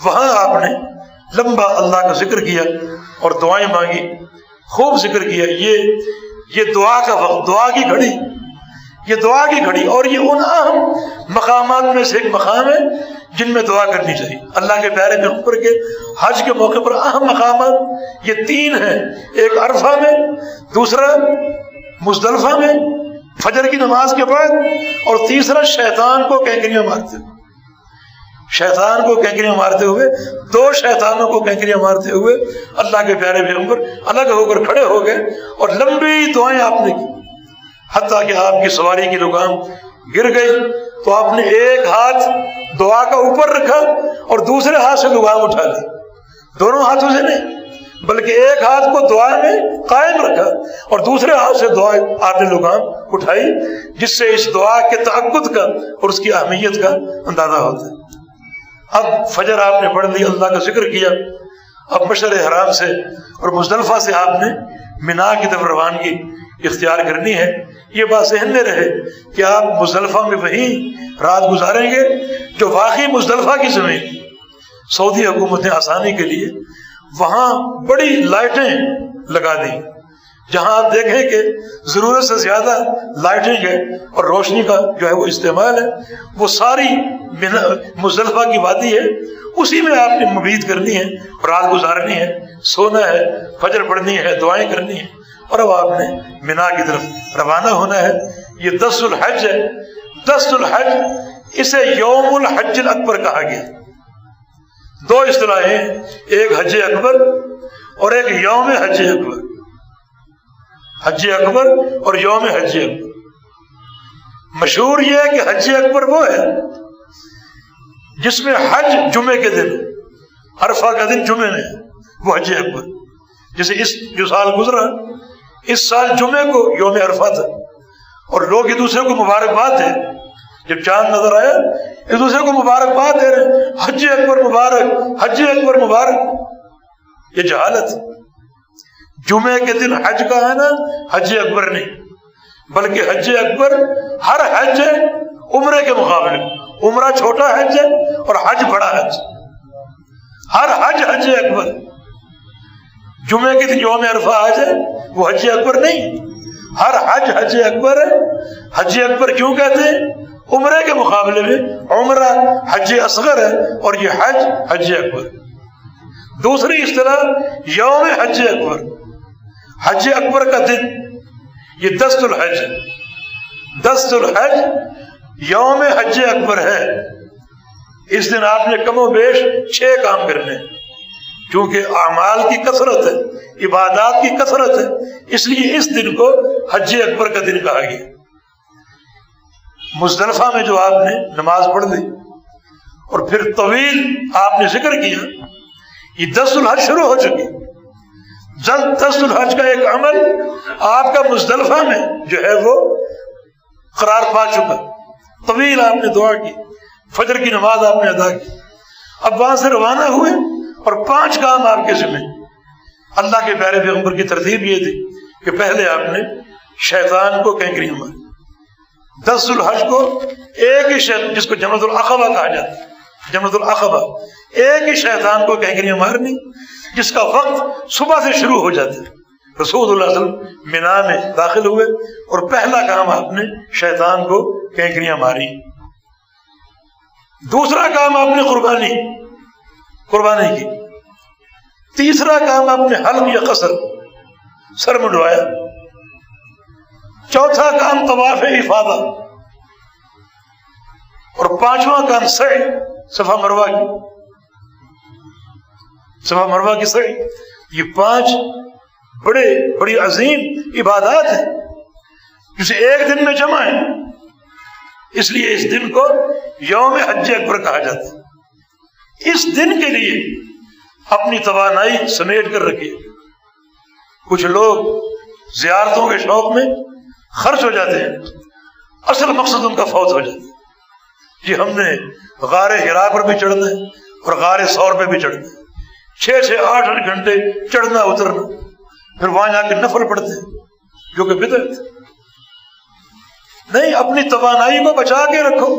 وہاں آپ نے لمبا اللہ کا ذکر کیا اور دعائیں مانگی، خوب ذکر کیا. یہ دعا کا وقت، دعا کی گھڑی، اور یہ ان اہم مقامات میں سے ایک مقام ہے جن میں دعا کرنی چاہیے. اللہ کے پیارے پیغمبر کے حج کے موقع پر اہم مقامات یہ 3 ہیں. ایک عرفہ میں، دوسرا مزدلفہ میں فجر کی نماز کے بعد، اور تیسرا شیطان کو کینکریاں مارتے ہوئے 2 شیطانوں کو کینکریاں مارتے ہوئے اللہ کے پیارے پیغمبر الگ ہو کر کھڑے ہو گئے اور لمبی دعائیں آپ نے کی. حتیٰ کہ آپ کی سواری کی لگام گر گئی تو آپ نے ایک ہاتھ دعا کا اوپر رکھا اور دوسرے ہاتھ سے لگام اٹھا لی. دونوں ہاتھوں سے نہیں، بلکہ ایک ہاتھ کو دعا میں قائم رکھا اور دوسرے ہاتھ سے دعا آپ نے لگام اٹھائی، جس سے اس دعا کے تعقد کا اور اس کی اہمیت کا اندازہ ہوتا ہے۔ اب فجر آپ نے پڑھ لی، اللہ کا ذکر کیا، اب مشعر حرام سے اور مزدلفہ سے آپ نے منا کی طرف روانگی اختیار کرنی ہے۔ یہ بات ذہن میں رہے کہ آپ مزدلفہ میں وہیں رات گزاریں گے جو واقعی مزدلفہ کی زمین۔ سعودی حکومت نے آسانی کے لیے وہاں بڑی لائٹیں لگا دی، جہاں آپ دیکھیں کہ ضرورت سے زیادہ لائٹنگ ہے اور روشنی کا جو ہے وہ استعمال ہے، وہ ساری مزدلفہ کی وادی ہے، اسی میں آپ نے مبیت کرنی ہے، رات گزارنی ہے، سونا ہے، فجر پڑھنی ہے، دعائیں کرنی ہیں، اور اب آپ نے منا کی طرف روانہ ہونا ہے۔ یہ 10 ذو الحج ہے۔ 10 ذو الحج، اسے یوم الحج الاکبر کہا گیا۔ دو اصطلاحیں، ایک حج اکبر اور ایک یوم حج اکبر۔ حج اکبر اور یوم حج اکبر۔ مشہور یہ ہے کہ حج اکبر وہ ہے جس میں حج جمعے کے دن، عرفہ کا دن جمعے میں، وہ حج اکبر۔ جیسے اس جو سال گزرا، اس سال جمعے کو یوم عرفہ تھا اور لوگ ایک دوسرے کو مبارکباد دے، جب چاند نظر آیا ایک دوسرے کو مبارکباد دے رہے، حج اکبر مبارک، حج اکبر مبارک۔ یہ جہالت۔ جمعے کے دن حج کا ہے نا، حج اکبر نہیں، بلکہ حج اکبر ہر حج ہے عمرے کے مقابلے، عمرہ چھوٹا حج ہے اور حج بڑا حج، ہر حج حج اکبر۔ جمعے کے دن یوم عرفہ حج ہے، وہ حج اکبر نہیں، ہر حج حج اکبر ہے۔ حج اکبر کیوں کہتے ہیں؟ عمرے کے مقابلے میں عمرہ حج اصغر ہے اور یہ حج حج اکبر۔ دوسری اصطلاح یوم حج اکبر، حج اکبر کا دن، یہ 10 ذو الحج ہے۔ 10 ذو الحج یوم حج اکبر ہے۔ اس دن آپ نے کم و بیش 6 کام کرنے ہیں، کیونکہ اعمال کی کثرت ہے، عبادات کی کثرت ہے، اس لیے اس دن کو حج اکبر کا دن کہا گیا۔ مزدلفہ میں جو آپ نے نماز پڑھ لی اور پھر طویل آپ نے ذکر کیا، یہ 10 ذو الحج شروع ہو چکی۔ جلد 10 ذو الحج کا ایک عمل آپ کا مزدلفہ میں جو ہے وہ قرار پا چکا۔ طویل آپ نے دعا کی، فجر کی نماز آپ نے ادا کی، اب وہاں سے روانہ ہوئے اور 5 کام آپ کے ذمہ۔ اللہ کے پیارے پیغمبر کی ترتیب یہ تھی کہ پہلے آپ نے شیطان کو کینکریاں ماری۔ 10 ذو الحج کو ایک ہی شیطان، جس کو جمرۃ العقبہ کہا جاتا ہے، جمرۃ العقبہ، ایک ہی شیطان کو کینکریاں مارنی، جس کا وقت صبح سے شروع ہو جاتا ہے۔ رسول اللہ صلی اللہ علیہ وسلم مینا میں داخل ہوئے اور پہلا کام آپ نے شیطان کو کینکریاں ماری۔ دوسرا کام آپ نے قربانی کی۔ تیسرا کام آپ نے حلق یا قصر، سر منڈوایا۔ چوتھا کام طواف افاضہ، اور 5واں کام سعی، صفا مروہ کی سعی۔ یہ 5 بڑی عظیم عبادات ہیں جسے ایک دن میں جمع ہے، اس لیے اس دن کو یوم حج اکبر کہا جاتا ہے۔ اس دن کے لیے اپنی توانائی سمیٹ کر رکھیے۔ کچھ لوگ زیارتوں کے شوق میں خرچ ہو جاتے ہیں، اصل مقصد ان کا فوت ہو جاتا ہے۔ یہ ہم نے غار حرا پر بھی چڑھنا ہے اور غار ثور پہ بھی چڑھنا ہے، 6 8 گھنٹے چڑھنا اترنا، پھر وہاں جا کے نفل پڑھتے ہیں جو کہ بدعت نہیں۔ اپنی توانائی کو بچا کے رکھو۔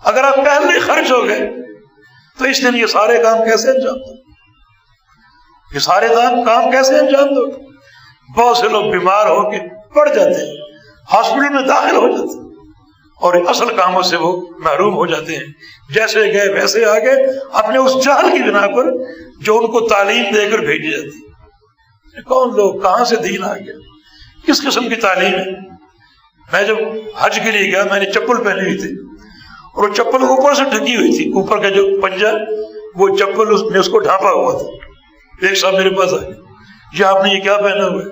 اگر آپ پہلے خرچ ہو گئے تو اس دن یہ سارے کام کیسے انجام دو؟ یہ سارے کام کیسے انجام دو؟ بہت سے لوگ بیمار ہو کے پڑ جاتے ہیں، ہاسپٹل میں داخل ہو جاتے ہیں اور اصل کاموں سے وہ محروم ہو جاتے ہیں۔ جیسے گئے ویسے آ گئے، اپنے اس جہل کی بنا پر جو ان کو تعلیم دے کر بھیجی جاتی ہے۔ کون لوگ، کہاں سے دین آ گیا، کس قسم کی تعلیم ہے؟ میں جب حج کے لیے گیا، میں نے چپل پہنی ہوئی تھی اور وہ چپل اوپر سے ڈھکی ہوئی تھی، اوپر کا جو پنجہ، وہ چپل اس کو ڈھانپا ہوا تھا۔ ایک صاحب میرے پاس آئے، یہ آپ نے یہ کیا پہنا ہوا ہے؟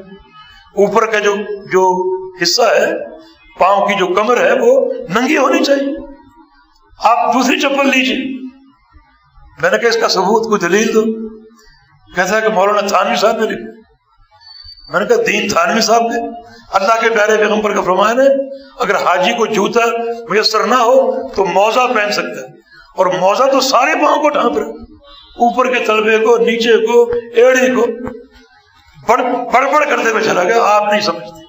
اوپر کا جو حصہ ہے، پاؤں کی جو کمر ہے، وہ ننگی ہونی چاہیے، آپ دوسری چپل لیجیے۔ میں نے کہا اس کا ثبوت، کوئی دلیل دو۔ کہتا ہے کہ مولانا تھانوی صاحب نے لکھا. میں نے کہا دین تھانوی صاحب نے؟ اللہ کے پیارے پیغمبر کا فرمان ہے اگر حاجی کو جوتا میسر نہ ہو تو موزہ پہن سکتا ہے, اور موزہ تو سارے پاؤں کو ڈھانپ رہا, اوپر کے تلوے کو, نیچے کو, ایڑی کو, بڑبڑ کرتے ہوئے چلا گیا. آپ نہیں سمجھتے,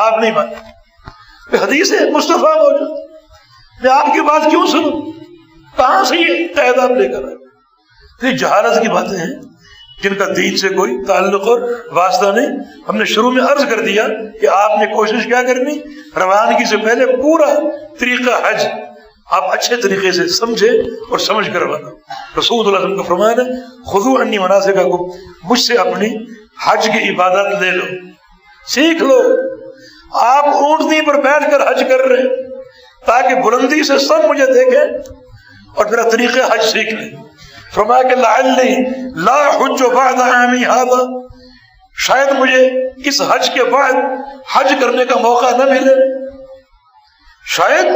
آپ نہیں مانتے. حدیث ہے مصطفیٰ موجود, میں آپ کی بات کیوں سنوں؟ کہاں سے یہ قید آپ لے کر آئے؟ یہ جہالت کی باتیں ہیں جن کا دین سے کوئی تعلق اور واسطہ نہیں. ہم نے شروع میں عرض کر دیا کہ آپ نے کوشش کیا کرنی, روانگی سے پہلے پورا طریقہ حج آپ اچھے طریقے سے سمجھے اور سمجھ کر روانا. رسول اللہ علیہ وسلم کا فرمان ہے خذوا عنی مناسککم, مجھ سے اپنی حج کی عبادت لے لو, سیکھ لو. آپ اونٹنی پر بیٹھ کر حج کر رہے ہیں تاکہ بلندی سے سب مجھے دیکھیں اور میرا طریقہ حج سیکھ لیں. فرمایا کہ لعلی لا حج بعد عامی ھذا, شاید مجھے اس حج کے بعد حج کرنے کا موقع نہ ملے, شاید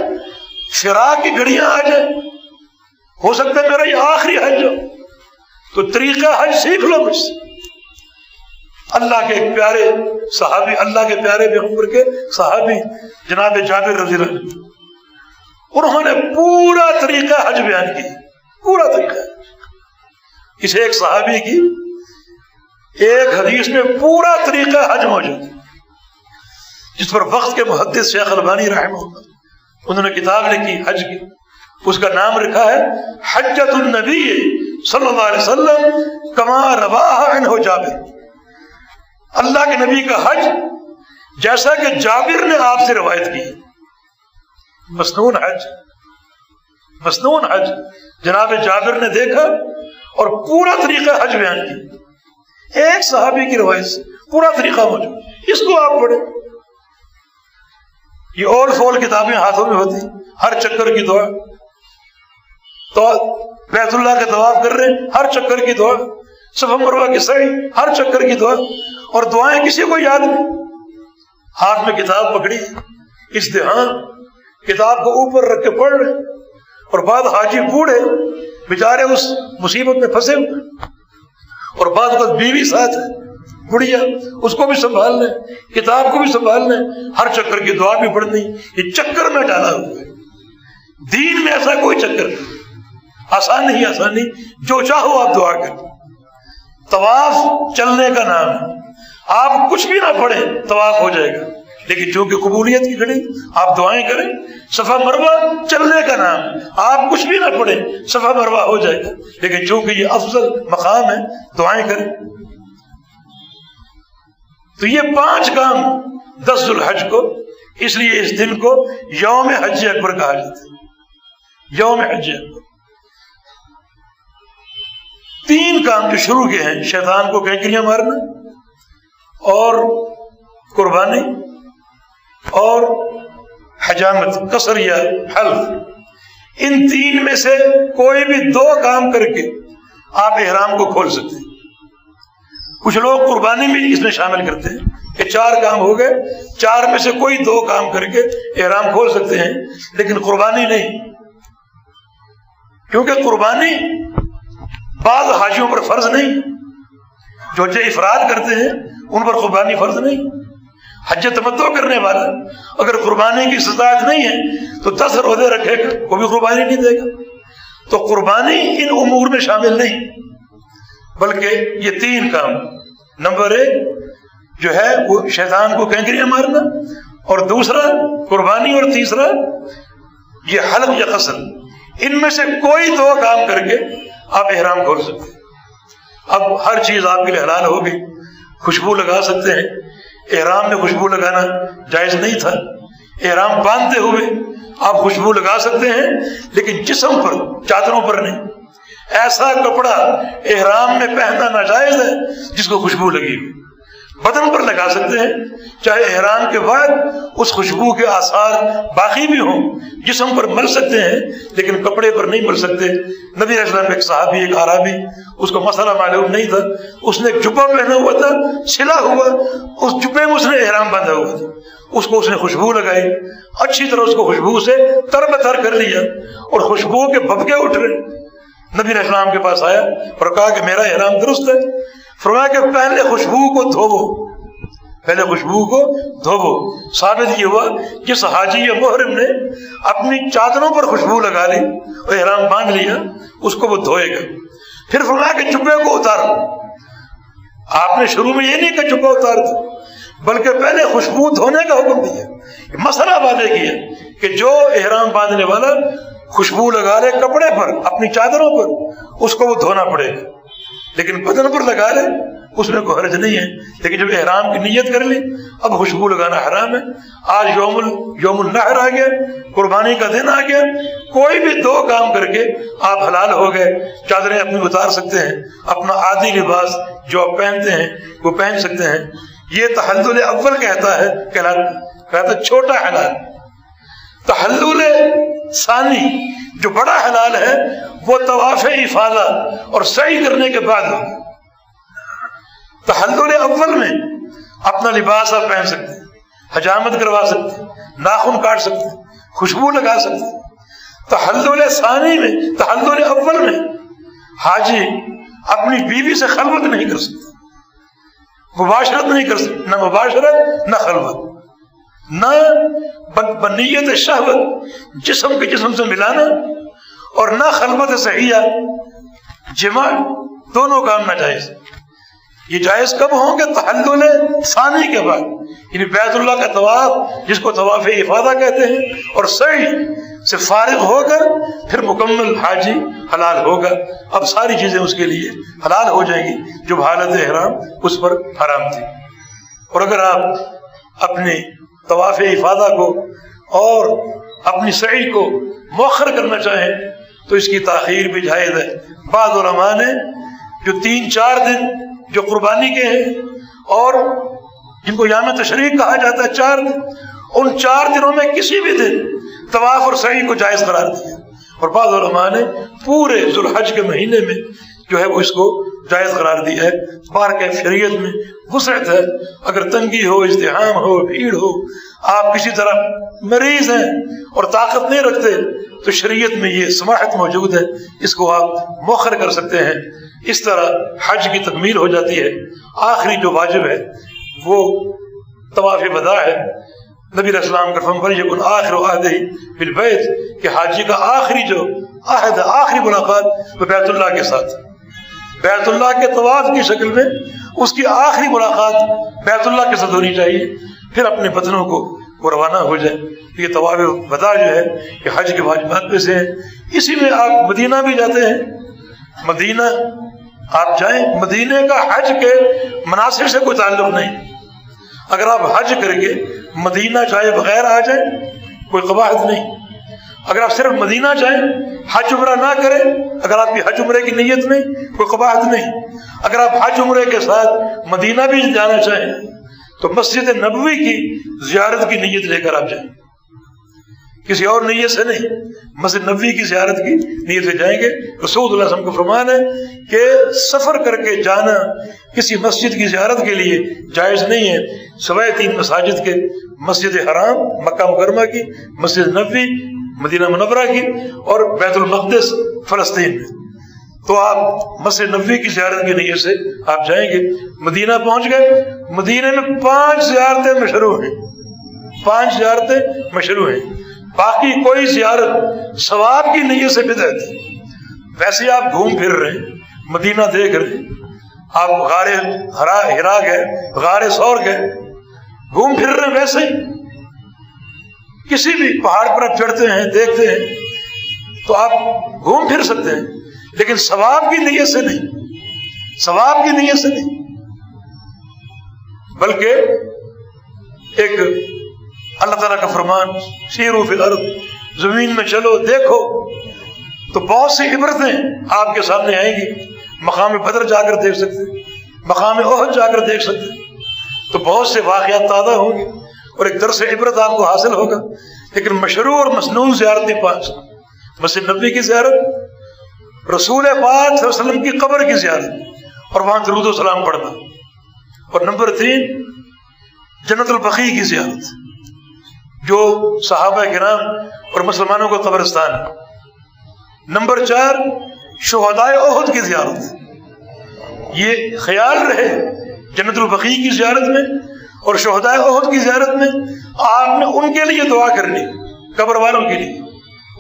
فراق کی گھڑیاں آ جائیں, ہو سکتا ہے میرا یہ آخری حج ہو. تو طریقہ حج سیکھ لو مجھ سے. اللہ کے ایک پیارے صحابی, اللہ کے پیارے پیغمبر کے صحابی جناب جابر رضی اللہ عنہ, انہوں نے پورا طریقہ حج بیان کیا, پورا طریقہ. اس ایک صحابی کی ایک حدیث میں پورا طریقہ حج موجود ہے, جس پر وقت کے محدث شیخ البانی رحمہ اللہ انہوں نے کتاب لکھی حج کی, اس کا نام رکھا ہے حجۃ النبی صلی اللہ علیہ وسلم کما رواہ عنہ جابر. اللہ کے نبی کا حج جیسا کہ جابر نے آپ سے روایت کی. مسنون حج, مسنون حج جناب جابر نے دیکھا اور پورا طریقہ حج بیان کیا. ایک صحابی کی روایت سے پورا طریقہ موجود, اس کو آپ پڑھیں. یہ اول فول کتابیں ہاتھوں میں ہوتی, ہر چکر کی دعا, تو بیت اللہ کا طواف کر رہے ہیں ہر چکر کی دعا, صفا مروہ کی سعی ہر چکر کی دعا, اور دعائیں کسی کو یاد نہیں. ہاتھ میں کتاب پکڑی, استحام, کتاب کو اوپر رکھ کے پڑھ رہے, اور بعد حاجی بوڑھے بیچارے اس مصیبت میں پھنسے ہوئے, اور بعد وقت بیوی ساتھ ہے بڑھیا, اس کو بھی سنبھال لیں, کتاب کو بھی سنبھال لیں, ہر چکر کی دعا بھی پڑھنی. یہ چکر میں ڈالا ہوا ہے. دین میں ایسا کوئی چکر نہیں, آسان نہیں, آسان نہیں, جو چاہو آپ دعا کریں. طواف چلنے کا نام ہے, آپ کچھ بھی نہ پڑھیں طواف ہو جائے گا, لیکن چونکہ قبولیت کی گھڑی آپ دعائیں کریں. صفا مروہ چلنے کا نام, آپ کچھ بھی نہ پڑھیں صفا مروہ ہو جائے گا, لیکن چونکہ یہ افضل مقام ہے دعائیں کریں. تو یہ 5 کام 10 ذو الحج کو, اس لیے اس دن کو یوم حج اکبر کہا جاتا ہے. یوم حج اکبر. 3 کام جو شروع کے ہیں, شیطان کو کینکریاں مارنا, اور قربانی, اور حجامت قصر یا حلف. ان 3 میں سے کوئی بھی 2 کام کر کے آپ احرام کو کھول سکتے ہیں. کچھ لوگ قربانی بھی اس میں شامل کرتے ہیں کہ 4 کام ہو گئے, 4 میں سے کوئی 2 کام کر کے احرام کھول سکتے ہیں, لیکن قربانی نہیں, کیونکہ قربانی بعض حاجیوں پر فرض نہیں. جو افراد کرتے ہیں ان پر قربانی فرض نہیں. حج تمتع کرنے والا اگر قربانی کی استطاعت نہیں ہے تو 10 روزے رکھے گا, وہ بھی قربانی نہیں دے گا. تو قربانی ان امور میں شامل نہیں, بلکہ یہ 3 کام. نمبر 1 جو ہے وہ شیطان کو کینکریاں مارنا, اور دوسرا قربانی, اور تیسرا یہ حلق یا قصر. ان میں سے کوئی 2 کام کر کے آپ احرام کھول سکتے ہیں. اب ہر چیز آپ کے لیے حلال ہوگی. خوشبو لگا سکتے ہیں, احرام میں خوشبو لگانا جائز نہیں تھا. احرام باندھتے ہوئے آپ خوشبو لگا سکتے ہیں, لیکن جسم پر, چادروں پر نہیں. ایسا کپڑا احرام میں پہننا ناجائز ہے جس کو خوشبو لگی ہوئی. بدن پر لگا سکتے ہیں, چاہے احرام کے بعد اس خوشبو کے آثار باقی بھی ہوں, جسم پر مل سکتے ہیں, لیکن کپڑے پر نہیں مل سکتے. نبی علیہ السلام ایک صحابی, ایک عربی, اس کو مسئلہ معلوم نہیں تھا, اس نے ایک جبہ پہنا ہوا تھا سلا ہوا, اس جبے میں اس نے احرام باندھا ہوا تھا, اس کو اس نے خوشبو لگائی, اچھی طرح اس کو خوشبو سے تر بتر کر لیا, اور خوشبو کے بھبکے اٹھ رہے. نبی علیہ السلام کے پاس آیا اور کہا کہ میرا احرام درست ہے. فرمایا کہ پہلے خوشبو کو دھوو، پہلے خوشبو کو دھوو۔ ثابت یہ ہوا جس حاجی یا محرم نے اپنی چادروں پر خوشبو لگا لی اور احرام باندھ لیا اس کو وہ دھوئے گا۔ پھر فرمایا کہ جبے کو اتارو۔ آپ نے شروع میں یہ نہیں کہ جبہ اتار دو، بلکہ پہلے خوشبو دھونے کا حکم دیا۔ مسئلہ واضح کیا کہ جو احرام باندھنے والا خوشبو لگا لے کپڑے پر، اپنی چادروں پر، اس کو وہ دھونا پڑے گا، لیکن بدن پر لگا لے اس میں کوئی حرج نہیں ہے۔ لیکن جب احرام کی نیت کر لی اب خوشبو لگانا حرام ہے۔ آج یوم النحر آ گیا، قربانی کا دن آ گیا، کوئی بھی دو کام کر کے آپ حلال ہو گئے۔ چادریں اپنی اتار سکتے ہیں، اپنا عادی لباس جو آپ پہنتے ہیں وہ پہن سکتے ہیں۔ یہ تحلل اول کہتا ہے چھوٹا حلال۔ تحلل ثانی جو بڑا حلال ہے وہ طواف افاضہ اور سعی کرنے کے بعد ہوگا۔ تحلل اول میں اپنا لباس آپ پہن سکتے ہیں، حجامت کروا سکتے ہیں، ناخن کاٹ سکتے ہیں، خوشبو لگا سکتے ہیں۔ تحلل ثانی میں، تحلل اول میں حاجی اپنی بیوی سے خلوت نہیں کر سکتا، مباشرت نہیں کر سکتا، نہ مباشرت نہ خلوت، نہ بنیت شہوت جسم کے جسم سے ملانا، اور نہ خلوت صحیحہ جماع، دونوں کام ناجائز۔ یہ جائز کب ہوں گے؟ تحلل ثانی کے بعد، یعنی بیت اللہ کا طواف جس کو طواف افاضہ کہتے ہیں اور سعی سے فارغ ہو کر پھر مکمل حاجی حلال ہوگا۔ اب ساری چیزیں اس کے لیے حلال ہو جائیں گی جو حالت احرام اس پر حرام تھی۔ اور اگر آپ اپنے طواف افاضہ کو اور اپنی سعی کو مؤخر کرنا چاہیں تو اس کی تاخیر بھی جائز ہے۔ بعض علماء نے جو 3-4 دن جو قربانی کے ہیں اور جن کو یوم تشریق کہا جاتا ہے 4 دن، ان 4 دنوں میں کسی بھی دن طواف اور سعی کو جائز قرار دیا، اور بعض علماء نے پورے ذو الحج کے مہینے میں جو ہے وہ اس کو جائز قرار دیا ہے۔ بار کے شریعت میں وسعت ہے، اگر تنگی ہو، ازدحام ہو، بھیڑ ہو، آپ کسی طرح مریض ہیں اور طاقت نہیں رکھتے تو شریعت میں یہ سماحت موجود ہے، اس کو آپ مؤخر کر سکتے ہیں۔ اس طرح حج کی تکمیل ہو جاتی ہے۔ آخری جو واجب ہے وہ طواف وداع ہے۔ نبی علیہ السلام کا فرمان یکن آخر عہدہ بالبیت کہ حاجی کا آخری جو عہد، آخری ملاقات وہ بیت اللہ کے ساتھ، بیت اللہ کے طواف کی شکل میں اس کی آخری ملاقات بیت اللہ کے ساتھ ہونی چاہیے، پھر اپنے بدنوں کو وہ روانہ ہو جائے۔ یہ طواف وداع جو ہے یہ حج کے واجبات میں سے ہے۔ اسی میں آپ مدینہ بھی جاتے ہیں، مدینہ آپ جائیں، مدینہ کا حج کے مناسب سے کوئی تعلق نہیں۔ اگر آپ حج کر کے مدینہ جائے بغیر آ جائیں کوئی قباحت نہیں۔ اگر آپ صرف مدینہ جائیں، حج عمرہ نہ کریں، اگر آپ کی حج عمرے کی نیت نہیں کوئی قباحت نہیں۔ اگر آپ حج عمرے کے ساتھ مدینہ بھی جانا چاہیں تو مسجد نبوی کی زیارت کی نیت لے کر آپ جائیں، کسی اور نیت سے نہیں، مسجد نبوی کی زیارت کی نیت سے جائیں گے۔ رسول اللہ صلی اللہ علیہ وسلم کا فرمان ہے کہ سفر کر کے جانا کسی مسجد کی زیارت کے لیے جائز نہیں ہے سوائے 3 مساجد کے، مسجد حرام مکہ مکرمہ کی، مسجد نبوی مدینہ منورہ کی، اور بیت المقدس فلسطین میں۔ تو آپ مسجد نبوی کی زیارت کی نیت سے آپ جائیں گے۔ مدینہ پہنچ گئے، مدینہ میں 5 زیارتیں مشروع ہیں، 5 زیارتیں مشروع ہیں، باقی کوئی زیارت ثواب کی نیت سے بدعت ہے۔ ویسے آپ گھوم پھر رہے ہیں، مدینہ دیکھ رہے ہیں، آپ غار ہرا گئے، غار ثور گئے، گھوم پھر رہے ہیں، ویسے ہی کسی بھی پہاڑ پر آپ چڑھتے ہیں دیکھتے ہیں تو آپ گھوم پھر سکتے ہیں، لیکن ثواب کی نیت سے نہیں، ثواب کی نیت سے نہیں، بلکہ ایک اللہ تعالیٰ کا فرمان سیروا فی الارض، زمین میں چلو دیکھو، تو بہت سی عبرتیں آپ کے سامنے آئیں گی۔ مقام بدر جا کر دیکھ سکتے ہیں، مقام احد جا کر دیکھ سکتے ہیں، تو بہت سے واقعات تازہ ہوں گے اور ایک درس عبرت آپ کو حاصل ہوگا۔ لیکن مشروع اور مسنون زیارتیں 5: مسجد نبوی کی زیارت، رسول پاک صلی اللہ علیہ وسلم کی قبر کی زیارت اور وہاں درود و سلام پڑھنا، اور نمبر 3 جنت البقیع کی زیارت جو صحابہ کرام اور مسلمانوں کا قبرستان ہے۔ نمبر 4 شہدائے احد کی زیارت، یہ خیال رہے جنت البقیع کی زیارت میں اور شہداء احد کی زیارت میں آپ نے ان کے لیے دعا کرنی، قبر والوں کے لیے،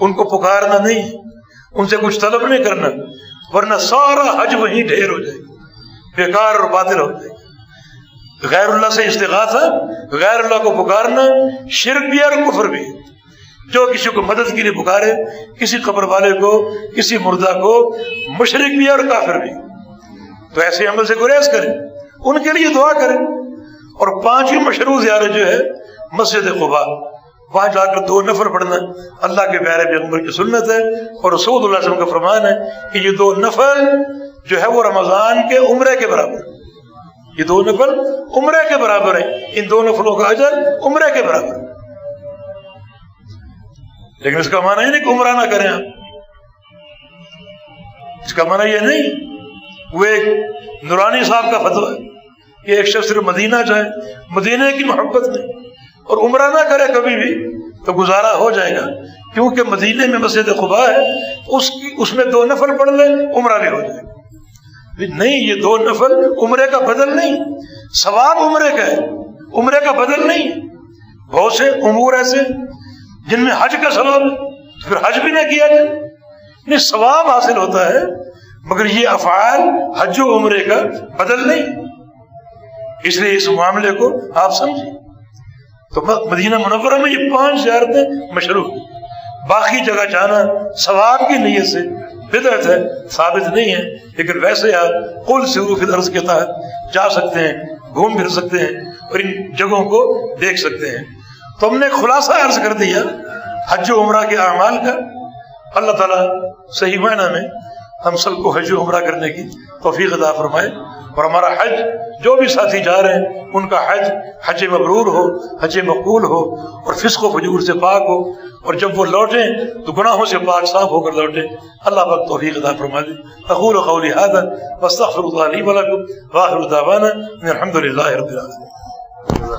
ان کو پکارنا نہیں، ان سے کچھ طلب نہیں کرنا، ورنہ سارا حج وہیں ڈھیر ہو جائے گا، بیکار اور باطل ہو جائے گا۔ غیر اللہ سے استغاثہ، غیر اللہ کو پکارنا شرک بھی ہے اور کفر بھی ہے۔ جو کسی کو مدد کے لیے پکارے، کسی قبر والے کو، کسی مردہ کو، مشرک بھی ہے اور کافر بھی۔ تو ایسے عمل سے گریز کریں، ان کے لیے دعا کریں۔ اور پانچویں مشروع زیارت جو ہے مسجد قباء، وہاں جا کر 2 نفل پڑھنا اللہ کے پیارے پیغمبر کی سنت ہے، اور رسول اللہ علیہ وسلم کا فرمان ہے کہ یہ 2 نفل جو ہے وہ رمضان کے عمرے کے برابر، یہ 2 نفل عمرے کے برابر ہیں، ان 2 نفلوں کا اجر عمرے کے برابر۔ لیکن اس کا معنی یہ نہیں کہ عمرہ نہ کریں آپ، اس کا معنی یہ نہیں۔ وہ ایک نورانی صاحب کا فتویٰ ہے کہ ایک شخص صرف مدینہ جائے، مدینہ کی محبت میں، اور عمرہ نہ کرے کبھی بھی تو گزارا ہو جائے گا، کیونکہ مدینے میں مسجد قباء ہے، اس میں 2 نفل پڑھ لیں عمرہ بھی ہو جائے گا۔ نہیں، یہ 2 نفل عمرے کا بدل نہیں، ثواب عمرے کا ہے، عمرے کا بدل نہیں۔ بہت سے امور ایسے جن میں حج کا ثواب ہے، پھر حج بھی نہ کیا جائے، نہیں ثواب حاصل ہوتا ہے، مگر یہ افعال حج و عمرے کا بدل نہیں۔ اس لیے اس معاملے کو آپ سمجھیں۔ تو مدینہ منورہ میں یہ 5 زیارتیں مشروع ہیں، باقی جگہ جانا ثواب کی نیت سے بدعت ہے، ثابت نہیں ہے، لیکن ویسے آپ قل سیروا فی الارض کے تحت جا سکتے ہیں، گھوم پھر سکتے ہیں اور ان جگہوں کو دیکھ سکتے ہیں۔ تو ہم نے خلاصہ عرض کر دیا حج و عمرہ کے اعمال کا۔ اللہ تعالیٰ صحیح معنی میں ہم سب کو حج و عمرہ کرنے کی توفیق عطا فرمائے، اور ہمارا حج، جو بھی ساتھی جا رہے ہیں ان کا حج مبرور ہو، حج مقبول ہو، اور فسق و فجور سے پاک ہو، اور جب وہ لوٹیں تو گناہوں سے پاک صاف ہو کر لوٹیں۔ اللہ پاک توفیق عطا فرما دے۔ اقول قولی ھذا واستغفر اللہ لی ولکم، وآخر دعوانا ان الحمد للہ رب العالمین۔